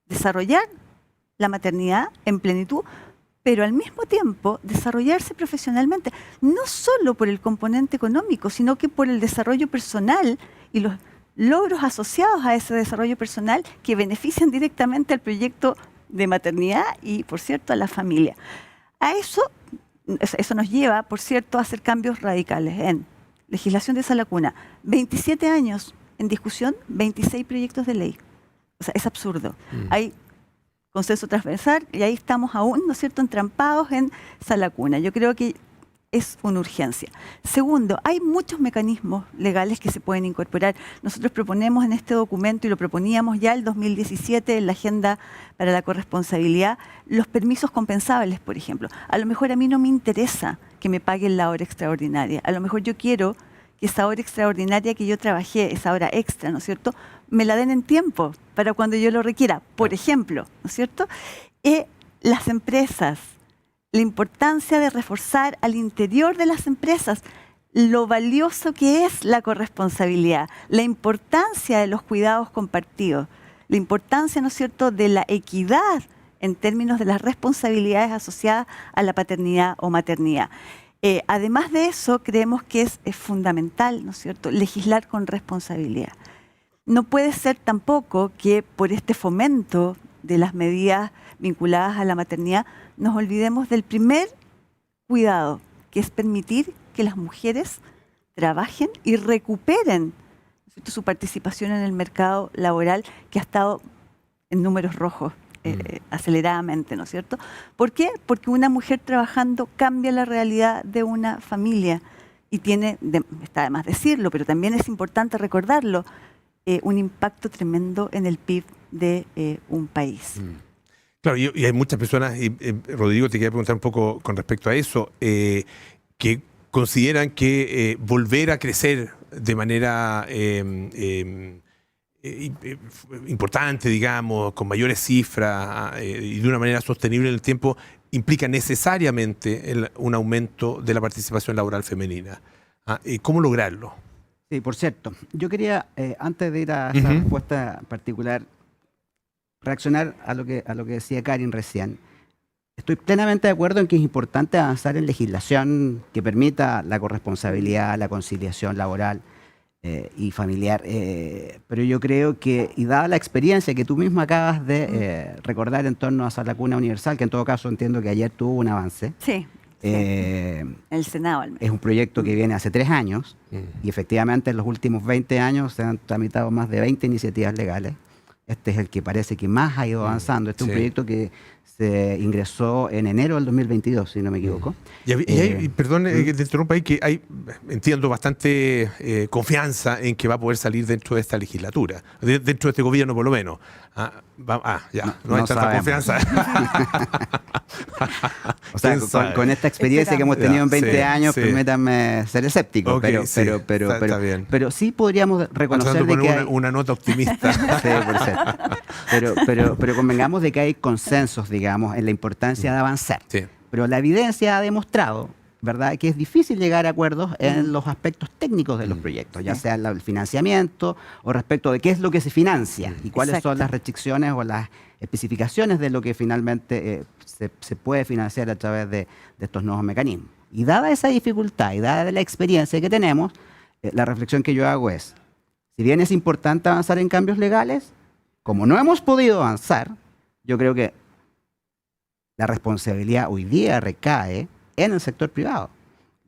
desarrollar la maternidad en plenitud, pero al mismo tiempo desarrollarse profesionalmente, no solo por el componente económico, sino que por el desarrollo personal y los logros asociados a ese desarrollo personal que benefician directamente al proyecto de maternidad y, por cierto, a la familia. A eso nos lleva, por cierto, a hacer cambios radicales en legislación de sala cuna. 27 años en discusión, 26 proyectos de ley. O sea, es absurdo. Hay consenso transversal y ahí estamos aún, ¿no es cierto?, entrampados en sala cuna. Yo creo que es una urgencia. Segundo, hay muchos mecanismos legales que se pueden incorporar. Nosotros proponemos en este documento, y lo proponíamos ya el 2017 en la Agenda para la Corresponsabilidad, los permisos compensables, por ejemplo. A lo mejor a mí no me interesa que me paguen la hora extraordinaria. A lo mejor yo quiero que esa hora extraordinaria que yo trabajé, esa hora extra, ¿no es cierto?, me la den en tiempo para cuando yo lo requiera, por ejemplo, ¿no es cierto? Las empresas, la importancia de reforzar al interior de las empresas lo valioso que es la corresponsabilidad, la importancia de los cuidados compartidos, la importancia, ¿no es cierto?, de la equidad en términos de las responsabilidades asociadas a la paternidad o maternidad. Además de eso, creemos que es fundamental, ¿no es cierto?, legislar con responsabilidad. No puede ser tampoco que por este fomento de las medidas vinculadas a la maternidad, nos olvidemos del primer cuidado, que es permitir que las mujeres trabajen y recuperen, ¿cierto?, su participación en el mercado laboral, que ha estado en números rojos aceleradamente, ¿no es cierto? ¿Por qué? Porque una mujer trabajando cambia la realidad de una familia y tiene, está de más decirlo, pero también es importante recordarlo, un impacto tremendo en el PIB de un país. Claro, y hay muchas personas, y Rodrigo, te quería preguntar un poco con respecto a eso, que consideran que volver a crecer de manera importante, digamos, con mayores cifras y de una manera sostenible en el tiempo, implica necesariamente un aumento de la participación laboral femenina. ¿Cómo lograrlo? Sí, por cierto, yo quería, antes de ir a esa respuesta particular, reaccionar a lo que decía Karin recién. Estoy plenamente de acuerdo en que es importante avanzar en legislación que permita la corresponsabilidad, la conciliación laboral y familiar, pero yo creo que, y dada la experiencia que tú mismo acabas de recordar en torno a Sala Cuna Universal, que en todo caso entiendo que ayer tuvo un avance. Sí. El Senado al menos. Es un proyecto que viene hace 3 años y efectivamente en los últimos 20 años se han tramitado más de 20 iniciativas legales. Este es el que parece que más ha ido avanzando. Este es un proyecto que se ingresó en enero del 2022, si no me equivoco. Perdón que te interrumpa ahí, que hay, entiendo, bastante confianza en que va a poder salir dentro de esta legislatura, dentro de este gobierno por lo menos. No hay tanta confianza. O sea, con esta experiencia que hemos tenido en 20 años, permítanme ser escéptico, okay, pero sí podríamos reconocer de que hay una nota optimista. Sí, por ser. Pero convengamos de que hay consensos, digamos, en la importancia de avanzar. Sí. Pero la evidencia ha demostrado, ¿verdad?, que es difícil llegar a acuerdos en los aspectos técnicos de los proyectos, ya sea el financiamiento o respecto de qué es lo que se financia y cuáles son las restricciones o las especificaciones de lo que finalmente se puede financiar a través de estos nuevos mecanismos. Y dada esa dificultad y dada la experiencia que tenemos, la reflexión que yo hago es, si bien es importante avanzar en cambios legales, como no hemos podido avanzar, yo creo que la responsabilidad hoy día recae en el sector privado.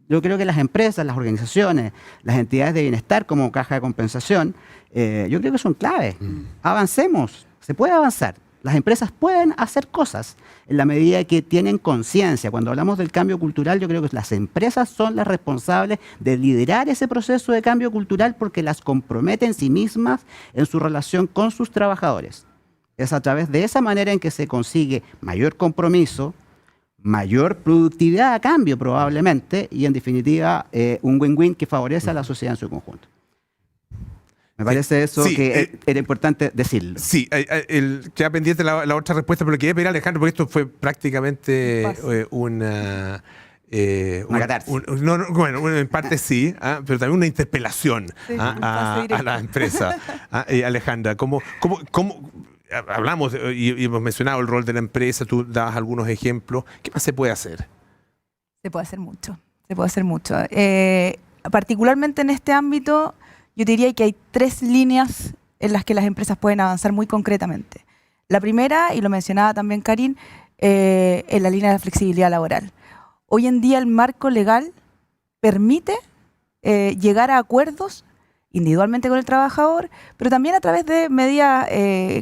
Yo creo que las empresas, las organizaciones, las entidades de bienestar como Caja de Compensación, yo creo que son claves. Avancemos, se puede avanzar. Las empresas pueden hacer cosas en la medida que tienen conciencia. Cuando hablamos del cambio cultural, yo creo que las empresas son las responsables de liderar ese proceso de cambio cultural porque las comprometen en sí mismas en su relación con sus trabajadores. Es a través de esa manera en que se consigue mayor compromiso, mayor productividad a cambio probablemente y en definitiva un win-win que favorece a la sociedad en su conjunto. Me parece eso que era importante decirlo. Sí, queda pendiente la otra respuesta, pero le quería pedir a Alejandro, porque esto fue prácticamente una catarsis. Bueno, en parte sí, pero también una interpelación a la empresa. Alejandra, ¿cómo hablamos y hemos mencionado el rol de la empresa, tú dabas algunos ejemplos? ¿Qué más se puede hacer? Se puede hacer mucho, particularmente en este ámbito, yo diría que hay 3 líneas en las que las empresas pueden avanzar muy concretamente. La primera, y lo mencionaba también Karin, es la línea de la flexibilidad laboral. Hoy en día el marco legal permite llegar a acuerdos individualmente con el trabajador, pero también a través de medidas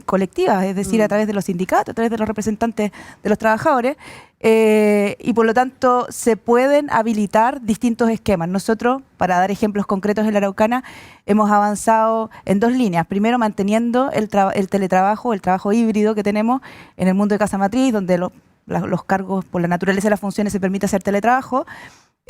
colectivas, es decir, a través de los sindicatos, a través de los representantes de los trabajadores, y por lo tanto se pueden habilitar distintos esquemas. Nosotros, para dar ejemplos concretos en la Araucana, hemos avanzado en 2 líneas. Primero, manteniendo el teletrabajo, el trabajo híbrido que tenemos en el mundo de Casa Matriz, donde los cargos, por la naturaleza de las funciones, se permite hacer teletrabajo.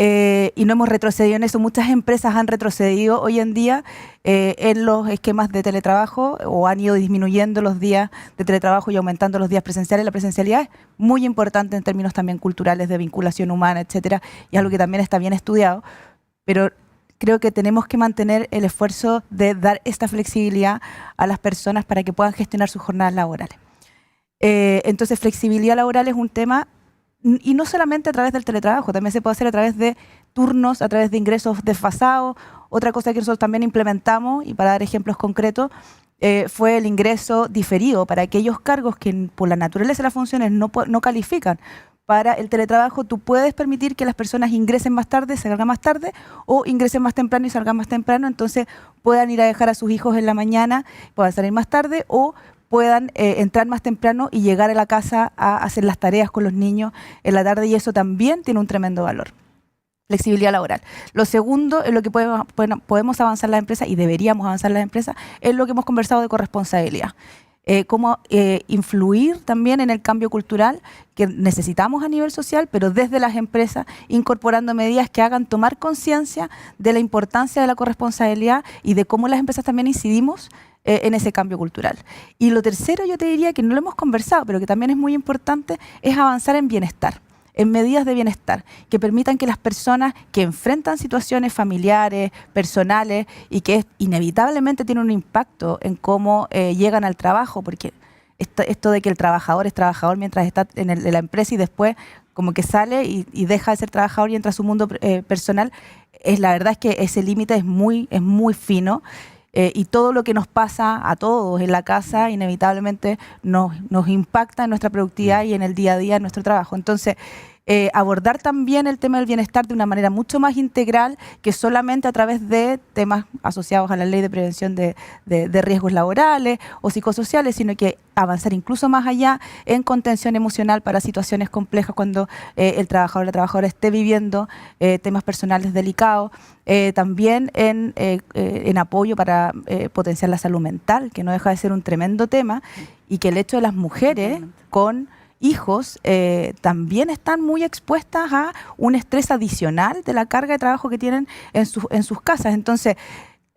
Y no hemos retrocedido en eso. Muchas empresas han retrocedido hoy en día en los esquemas de teletrabajo o han ido disminuyendo los días de teletrabajo y aumentando los días presenciales. La presencialidad es muy importante en términos también culturales de vinculación humana, etcétera, y es algo que también está bien estudiado, pero creo que tenemos que mantener el esfuerzo de dar esta flexibilidad a las personas para que puedan gestionar sus jornadas laborales. Entonces, flexibilidad laboral es un tema. Y no solamente a través del teletrabajo, también se puede hacer a través de turnos, a través de ingresos desfasados. Otra cosa que nosotros también implementamos, y para dar ejemplos concretos, fue el ingreso diferido para aquellos cargos que por la naturaleza de las funciones no califican para el teletrabajo. Tú puedes permitir que las personas ingresen más tarde, salgan más tarde, o ingresen más temprano y salgan más temprano, entonces puedan ir a dejar a sus hijos en la mañana, puedan salir más tarde, o puedan entrar más temprano y llegar a la casa a hacer las tareas con los niños en la tarde, y eso también tiene un tremendo valor. Flexibilidad laboral. Lo segundo en lo que podemos avanzar las empresas, y deberíamos avanzar las empresas, es lo que hemos conversado de corresponsabilidad. Cómo influir también en el cambio cultural que necesitamos a nivel social, pero desde las empresas, incorporando medidas que hagan tomar conciencia de la importancia de la corresponsabilidad y de cómo las empresas también incidimos en ese cambio cultural. Y lo tercero, yo te diría, que no lo hemos conversado, pero que también es muy importante, es avanzar en bienestar, en medidas de bienestar que permitan que las personas que enfrentan situaciones familiares, personales, y que inevitablemente tienen un impacto en cómo llegan al trabajo, porque esto de que el trabajador es trabajador mientras está en la empresa y después como que sale y deja de ser trabajador y entra a su mundo personal, la verdad es que ese límite es muy fino. Y todo lo que nos pasa a todos en la casa inevitablemente nos impacta en nuestra productividad y en el día a día en nuestro trabajo. Entonces, abordar también el tema del bienestar de una manera mucho más integral que solamente a través de temas asociados a la ley de prevención de riesgos laborales o psicosociales, sino que avanzar incluso más allá en contención emocional para situaciones complejas cuando el trabajador o la trabajadora esté viviendo temas personales delicados, también en apoyo para potenciar la salud mental, que no deja de ser un tremendo tema, y que el hecho de las mujeres con hijos también están muy expuestas a un estrés adicional de la carga de trabajo que tienen en sus casas. Entonces,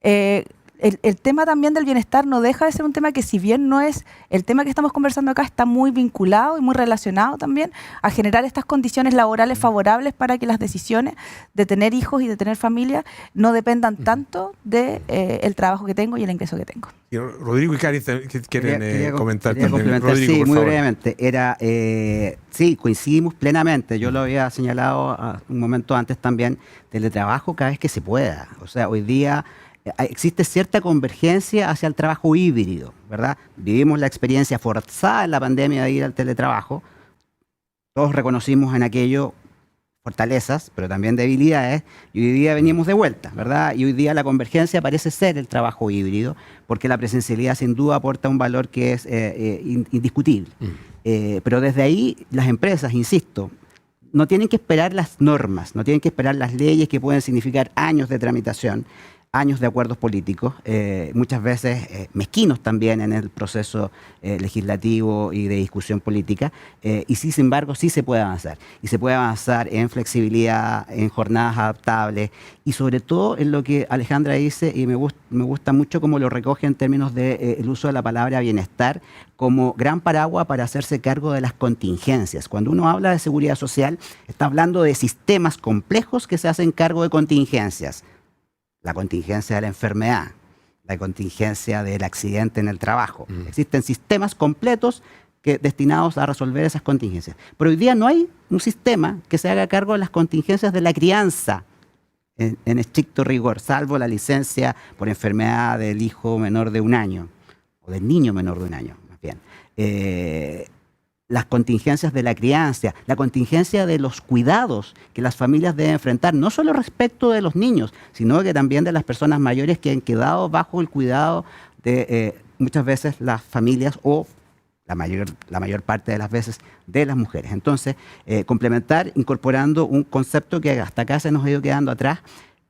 el tema también del bienestar no deja de ser un tema que, si bien no es el tema que estamos conversando acá, está muy vinculado y muy relacionado también a generar estas condiciones laborales favorables para que las decisiones de tener hijos y de tener familia no dependan tanto del trabajo que tengo y el ingreso que tengo. Y Rodrigo y Karin quieren comentar también. Rodrigo, sí, por muy favor. brevemente. Sí, coincidimos plenamente. Yo lo había señalado un momento antes también, teletrabajo cada vez que se pueda. O sea, hoy día existe cierta convergencia hacia el trabajo híbrido, ¿verdad? Vivimos la experiencia forzada en la pandemia de ir al teletrabajo. Todos reconocimos en aquello fortalezas, pero también debilidades, y hoy día venimos de vuelta, ¿verdad? Y hoy día la convergencia parece ser el trabajo híbrido, porque la presencialidad sin duda aporta un valor que es indiscutible. Pero desde ahí las empresas, insisto, no tienen que esperar las normas, no tienen que esperar las leyes que pueden significar años de tramitación, años de acuerdos políticos, muchas veces mezquinos también en el proceso legislativo y de discusión política, y sí, sin embargo, sí se puede avanzar. Y se puede avanzar en flexibilidad, en jornadas adaptables, y sobre todo en lo que Alejandra dice, y me gusta mucho cómo lo recoge en términos del uso de la palabra bienestar como gran paraguas para hacerse cargo de las contingencias. Cuando uno habla de seguridad social, está hablando de sistemas complejos que se hacen cargo de contingencias. La contingencia de la enfermedad, la contingencia del accidente en el trabajo. Existen sistemas completos destinados a resolver esas contingencias. Pero hoy día no hay un sistema que se haga cargo de las contingencias de la crianza en estricto rigor, salvo la licencia por enfermedad del hijo menor de 1 año, o del niño menor de 1 año, más bien. Las contingencias de la crianza, la contingencia de los cuidados que las familias deben enfrentar, no solo respecto de los niños, sino que también de las personas mayores que han quedado bajo el cuidado de muchas veces las familias o la mayor parte de las veces de las mujeres. Entonces, complementar incorporando un concepto que hasta acá se nos ha ido quedando atrás,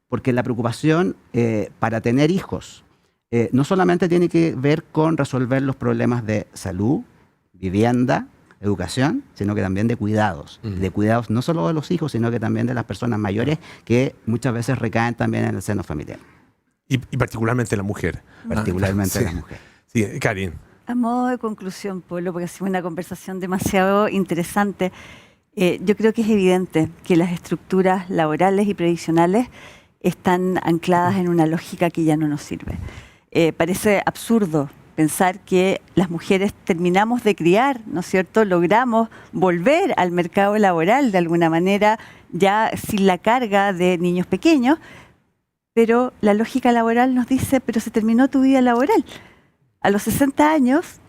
porque la preocupación para tener hijos no solamente tiene que ver con resolver los problemas de salud, vivienda, educación, sino que también de cuidados. De cuidados no solo de los hijos, sino que también de las personas mayores que muchas veces recaen también en el seno familiar. Y particularmente la mujer. Particularmente Sí. la mujer. Sí, Karin. A modo de conclusión, Pablo, porque ha sido una conversación demasiado interesante, yo creo que es evidente que las estructuras laborales y previsionales están ancladas en una lógica que ya no nos sirve. Parece absurdo pensar que las mujeres terminamos de criar, ¿no es cierto? Logramos volver al mercado laboral de alguna manera, ya sin la carga de niños pequeños, pero la lógica laboral nos dice, pero se terminó tu vida laboral. a los 60 años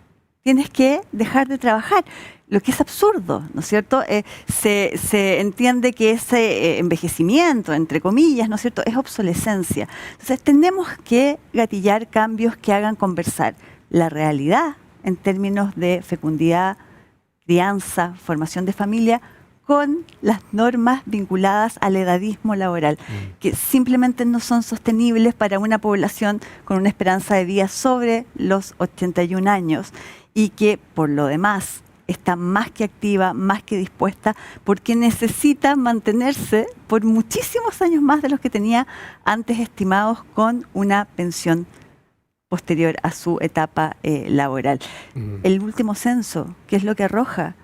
tienes que dejar de trabajar, lo que es absurdo, ¿no es cierto? Se entiende que ese envejecimiento, entre comillas, ¿no es cierto?, es obsolescencia. Entonces tenemos que gatillar cambios que hagan conversar la realidad en términos de fecundidad, crianza, formación de familia, con las normas vinculadas al edadismo laboral, que simplemente no son sostenibles para una población con una esperanza de vida sobre los 81 años y que, por lo demás, está más que activa, más que dispuesta, porque necesita mantenerse por muchísimos años más de los que tenía antes estimados con una pensión posterior a su etapa laboral. El último censo, ¿qué es lo que arroja?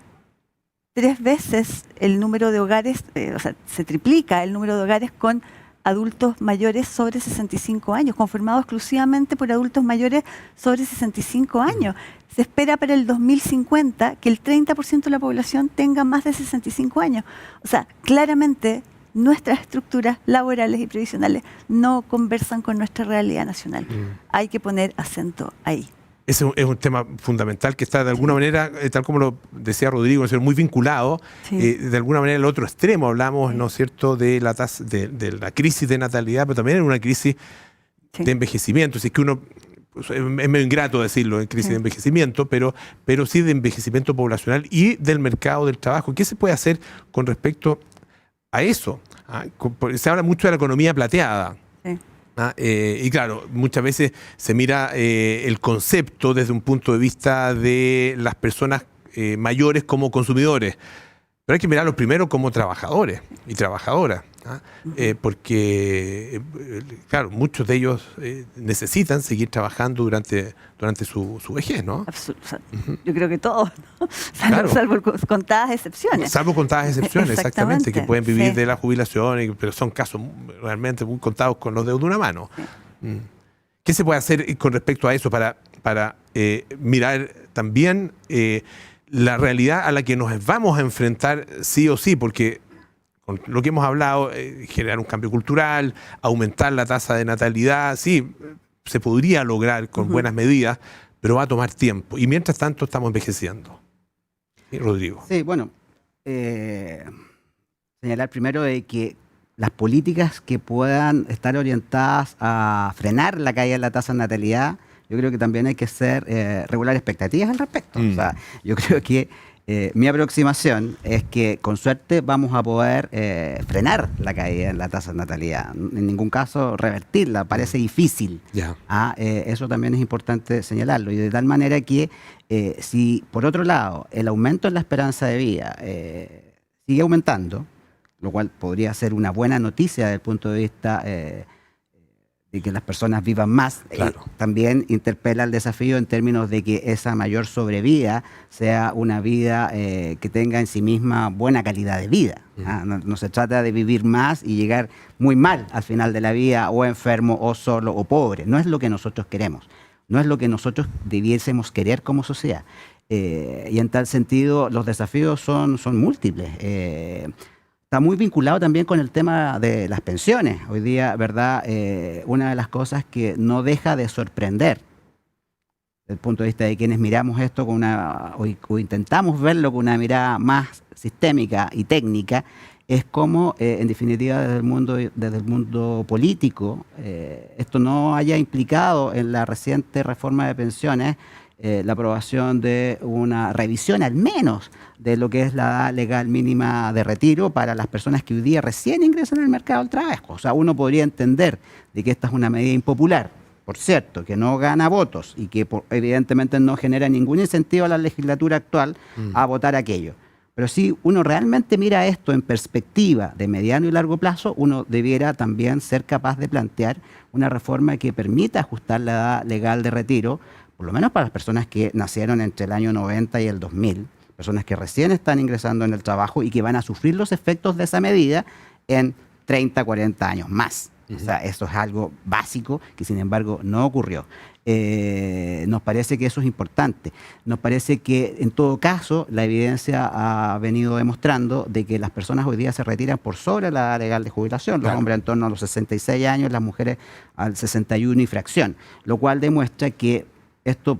3 veces el número de hogares, o sea, se triplica el número de hogares con adultos mayores sobre 65 años, conformado exclusivamente por adultos mayores sobre 65 años. Se espera para el 2050 que el 30% de la población tenga más de 65 años. O sea, claramente nuestras estructuras laborales y previsionales no conversan con nuestra realidad nacional. Hay que poner acento ahí. Ese es un tema fundamental que está de alguna manera, tal como lo decía Rodrigo, muy vinculado, de alguna manera al otro extremo. Hablamos, ¿no es cierto?, de la tasa, de la crisis de natalidad, pero también en una crisis de envejecimiento. Así que uno, pues, es medio ingrato decirlo, en crisis de envejecimiento, pero sí de envejecimiento poblacional y del mercado del trabajo. ¿Qué se puede hacer con respecto a eso? Se habla mucho de la economía plateada. Y claro, muchas veces se mira el concepto desde un punto de vista de las personas mayores como consumidores, pero hay que mirarlos primero como trabajadores y trabajadoras, porque claro, muchos de ellos necesitan seguir trabajando durante su vejez, ¿no? Yo creo que todos, ¿no? Salvo contadas excepciones. Salvo contadas excepciones, exactamente, que pueden vivir de la jubilación, pero son casos realmente muy contados con los dedos de una mano. ¿Qué se puede hacer con respecto a eso para mirar también la realidad a la que nos vamos a enfrentar sí o sí? Porque con lo que hemos hablado, generar un cambio cultural, aumentar la tasa de natalidad, sí, se podría lograr con buenas medidas, pero va a tomar tiempo. Y mientras tanto estamos envejeciendo. ¿Sí, Rodrigo? Sí, bueno, señalar primero de que las políticas que puedan estar orientadas a frenar la caída de la tasa de natalidad, yo creo que también hay que regular expectativas al respecto. O sea, yo creo que mi aproximación es que con suerte vamos a poder frenar la caída en la tasa de natalidad. En ningún caso revertirla, parece difícil. Eso también es importante señalarlo. Y de tal manera que si por otro lado el aumento en la esperanza de vida sigue aumentando, lo cual podría ser una buena noticia desde el punto de vista de que las personas vivan más, también interpela el desafío en términos de que esa mayor sobrevida sea una vida que tenga en sí misma buena calidad de vida. No se trata de vivir más y llegar muy mal al final de la vida, o enfermo, o solo, o pobre. No es lo que nosotros queremos, no es lo que nosotros debiésemos querer como sociedad. Y en tal sentido los desafíos son múltiples. Está muy vinculado también con el tema de las pensiones. Hoy día, ¿verdad? Una de las cosas que no deja de sorprender, desde el punto de vista de quienes miramos esto con o intentamos verlo con una mirada más sistémica y técnica, es cómo, en definitiva, desde el mundo político, esto no haya implicado en la reciente reforma de pensiones la aprobación de una revisión al menos de lo que es la edad legal mínima de retiro para las personas que hoy día recién ingresan al mercado del trabajo. O sea, uno podría entender de que esta es una medida impopular, por cierto, que no gana votos y que evidentemente no genera ningún incentivo a la legislatura actual a votar aquello. Pero si uno realmente mira esto en perspectiva de mediano y largo plazo, uno debiera también ser capaz de plantear una reforma que permita ajustar la edad legal de retiro, por lo menos para las personas que nacieron entre el año 90 y el 2000, personas que recién están ingresando en el trabajo y que van a sufrir los efectos de esa medida en 30, 40 años más. O sea, eso es algo básico que sin embargo no ocurrió. Nos parece que eso es importante. Nos parece que en todo caso la evidencia ha venido demostrando de que las personas hoy día se retiran por sobre la edad legal de jubilación, los hombres en torno a los 66 años, las mujeres al 61 y fracción, lo cual demuestra que esto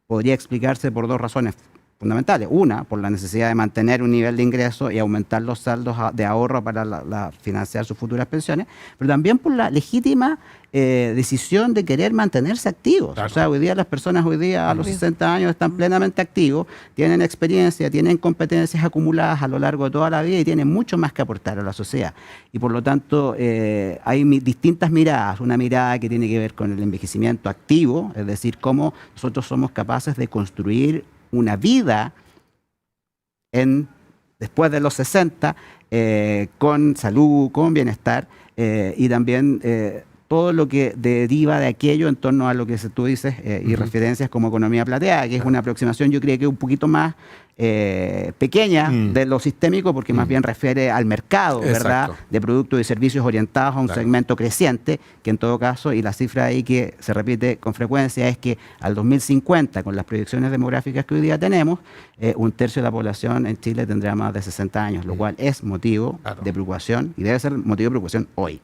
podría explicarse por dos razones fundamentales. Una, por la necesidad de mantener un nivel de ingreso y aumentar los saldos de ahorro para financiar sus futuras pensiones, pero también por la legítima decisión de querer mantenerse activos. Claro. O sea, hoy día las personas a los 60 años están plenamente activos, tienen experiencia, tienen competencias acumuladas a lo largo de toda la vida y tienen mucho más que aportar a la sociedad. Y por lo tanto, hay distintas miradas. Una mirada que tiene que ver con el envejecimiento activo, es decir, cómo nosotros somos capaces de construir una vida después de los 60 con salud, con bienestar y también todo lo que deriva de aquello en torno a lo que tú dices y referencias como economía plateada, que es una aproximación, yo creo que un poquito más pequeña de lo sistémico, porque más bien refiere al mercado, ¿verdad?, de productos y servicios orientados a un segmento creciente, que en todo caso, y la cifra ahí que se repite con frecuencia, es que al 2050, con las proyecciones demográficas que hoy día tenemos, un tercio de la población en Chile tendrá más de 60 años, lo cual es motivo de preocupación y debe ser motivo de preocupación hoy.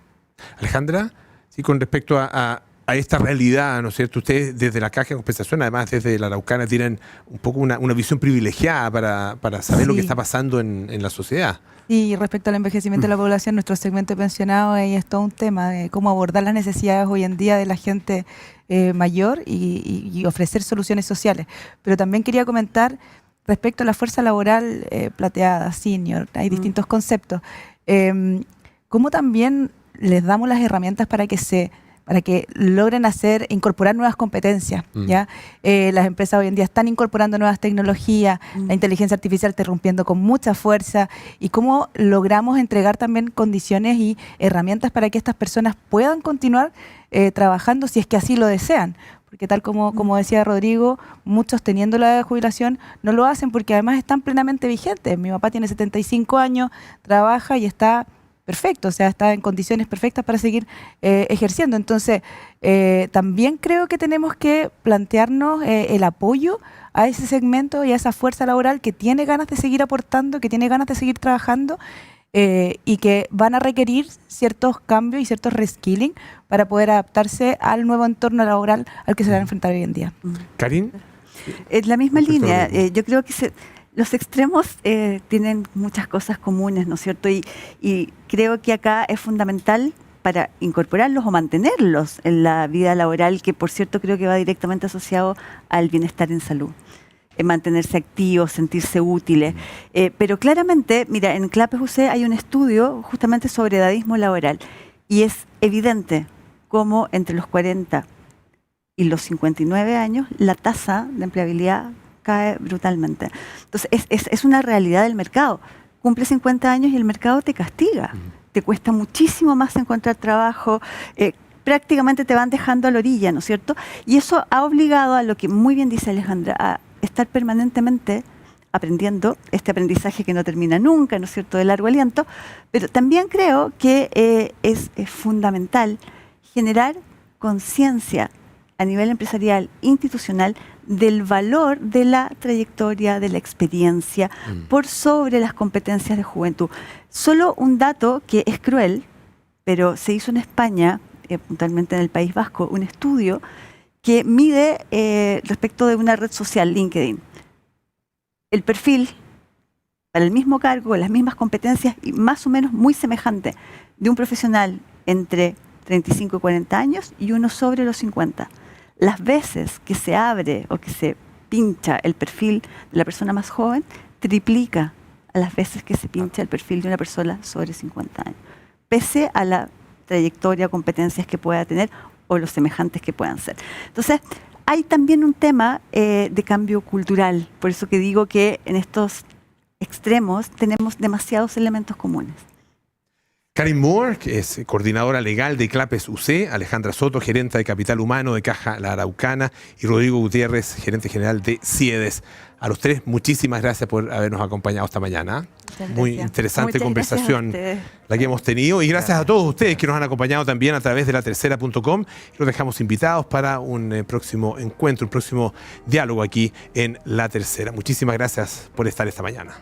Alejandra, sí, con respecto a esta realidad, ¿no es cierto? Ustedes desde la Caja de Compensación, además desde la Araucana, tienen un poco una visión privilegiada para saber lo que está pasando en la sociedad. Y respecto al envejecimiento de la población, nuestro segmento de pensionados es todo un tema de cómo abordar las necesidades hoy en día de la gente mayor y ofrecer soluciones sociales. Pero también quería comentar respecto a la fuerza laboral plateada, senior, hay distintos conceptos. Cómo también les damos las herramientas para que logren incorporar nuevas competencias. ¿Ya? Las empresas hoy en día están incorporando nuevas tecnologías, la inteligencia artificial está irrumpiendo con mucha fuerza, y cómo logramos entregar también condiciones y herramientas para que estas personas puedan continuar trabajando si es que así lo desean. Porque tal como decía Rodrigo, muchos teniendo la edad de jubilación no lo hacen porque además están plenamente vigentes. Mi papá tiene 75 años, trabaja y está perfecto, o sea, está en condiciones perfectas para seguir ejerciendo. Entonces, también creo que tenemos que plantearnos el apoyo a ese segmento y a esa fuerza laboral que tiene ganas de seguir aportando, que tiene ganas de seguir trabajando y que van a requerir ciertos cambios y ciertos reskilling para poder adaptarse al nuevo entorno laboral al que se van a enfrentar hoy en día. ¿Karin? En la misma línea, yo creo que los extremos tienen muchas cosas comunes, ¿no es cierto? Y creo que acá es fundamental para incorporarlos o mantenerlos en la vida laboral, que por cierto creo que va directamente asociado al bienestar en salud. Mantenerse activos, sentirse útiles. Pero claramente, mira, en CLAPES UC hay un estudio justamente sobre edadismo laboral y es evidente cómo entre los 40 y los 59 años la tasa de empleabilidad cae brutalmente. Entonces, es una realidad del mercado. Cumple 50 años y el mercado te castiga. Te cuesta muchísimo más encontrar trabajo, prácticamente te van dejando a la orilla, ¿no es cierto? Y eso ha obligado a lo que muy bien dice Alejandra, a estar permanentemente aprendiendo, este aprendizaje que no termina nunca, ¿no es cierto?, de largo aliento, pero también creo que es fundamental generar conciencia a nivel empresarial, institucional, del valor de la trayectoria, de la experiencia, por sobre las competencias de juventud. Solo un dato que es cruel, pero se hizo en España, puntualmente en el País Vasco, un estudio que mide respecto de una red social, LinkedIn, el perfil para el mismo cargo, las mismas competencias y más o menos muy semejante de un profesional entre 35 y 40 años y uno sobre los 50. Las veces que se abre o que se pincha el perfil de la persona más joven, triplica a las veces que se pincha el perfil de una persona sobre 50 años, pese a la trayectoria, competencias que pueda tener o los semejantes que puedan ser. Entonces, hay también un tema de cambio cultural, por eso que digo que en estos extremos tenemos demasiados elementos comunes. Karin Moore, que es coordinadora legal de CLAPES UC, Alejandra Soto, gerente de Capital Humano de Caja La Araucana, y Rodrigo Gutiérrez, gerente general de CIEDES. A los tres, muchísimas gracias por habernos acompañado esta mañana. Muy interesante conversación la que hemos tenido. Y gracias a todos ustedes que nos han acompañado también a través de latercera.com. Los dejamos invitados para un próximo encuentro, un próximo diálogo aquí en La Tercera. Muchísimas gracias por estar esta mañana.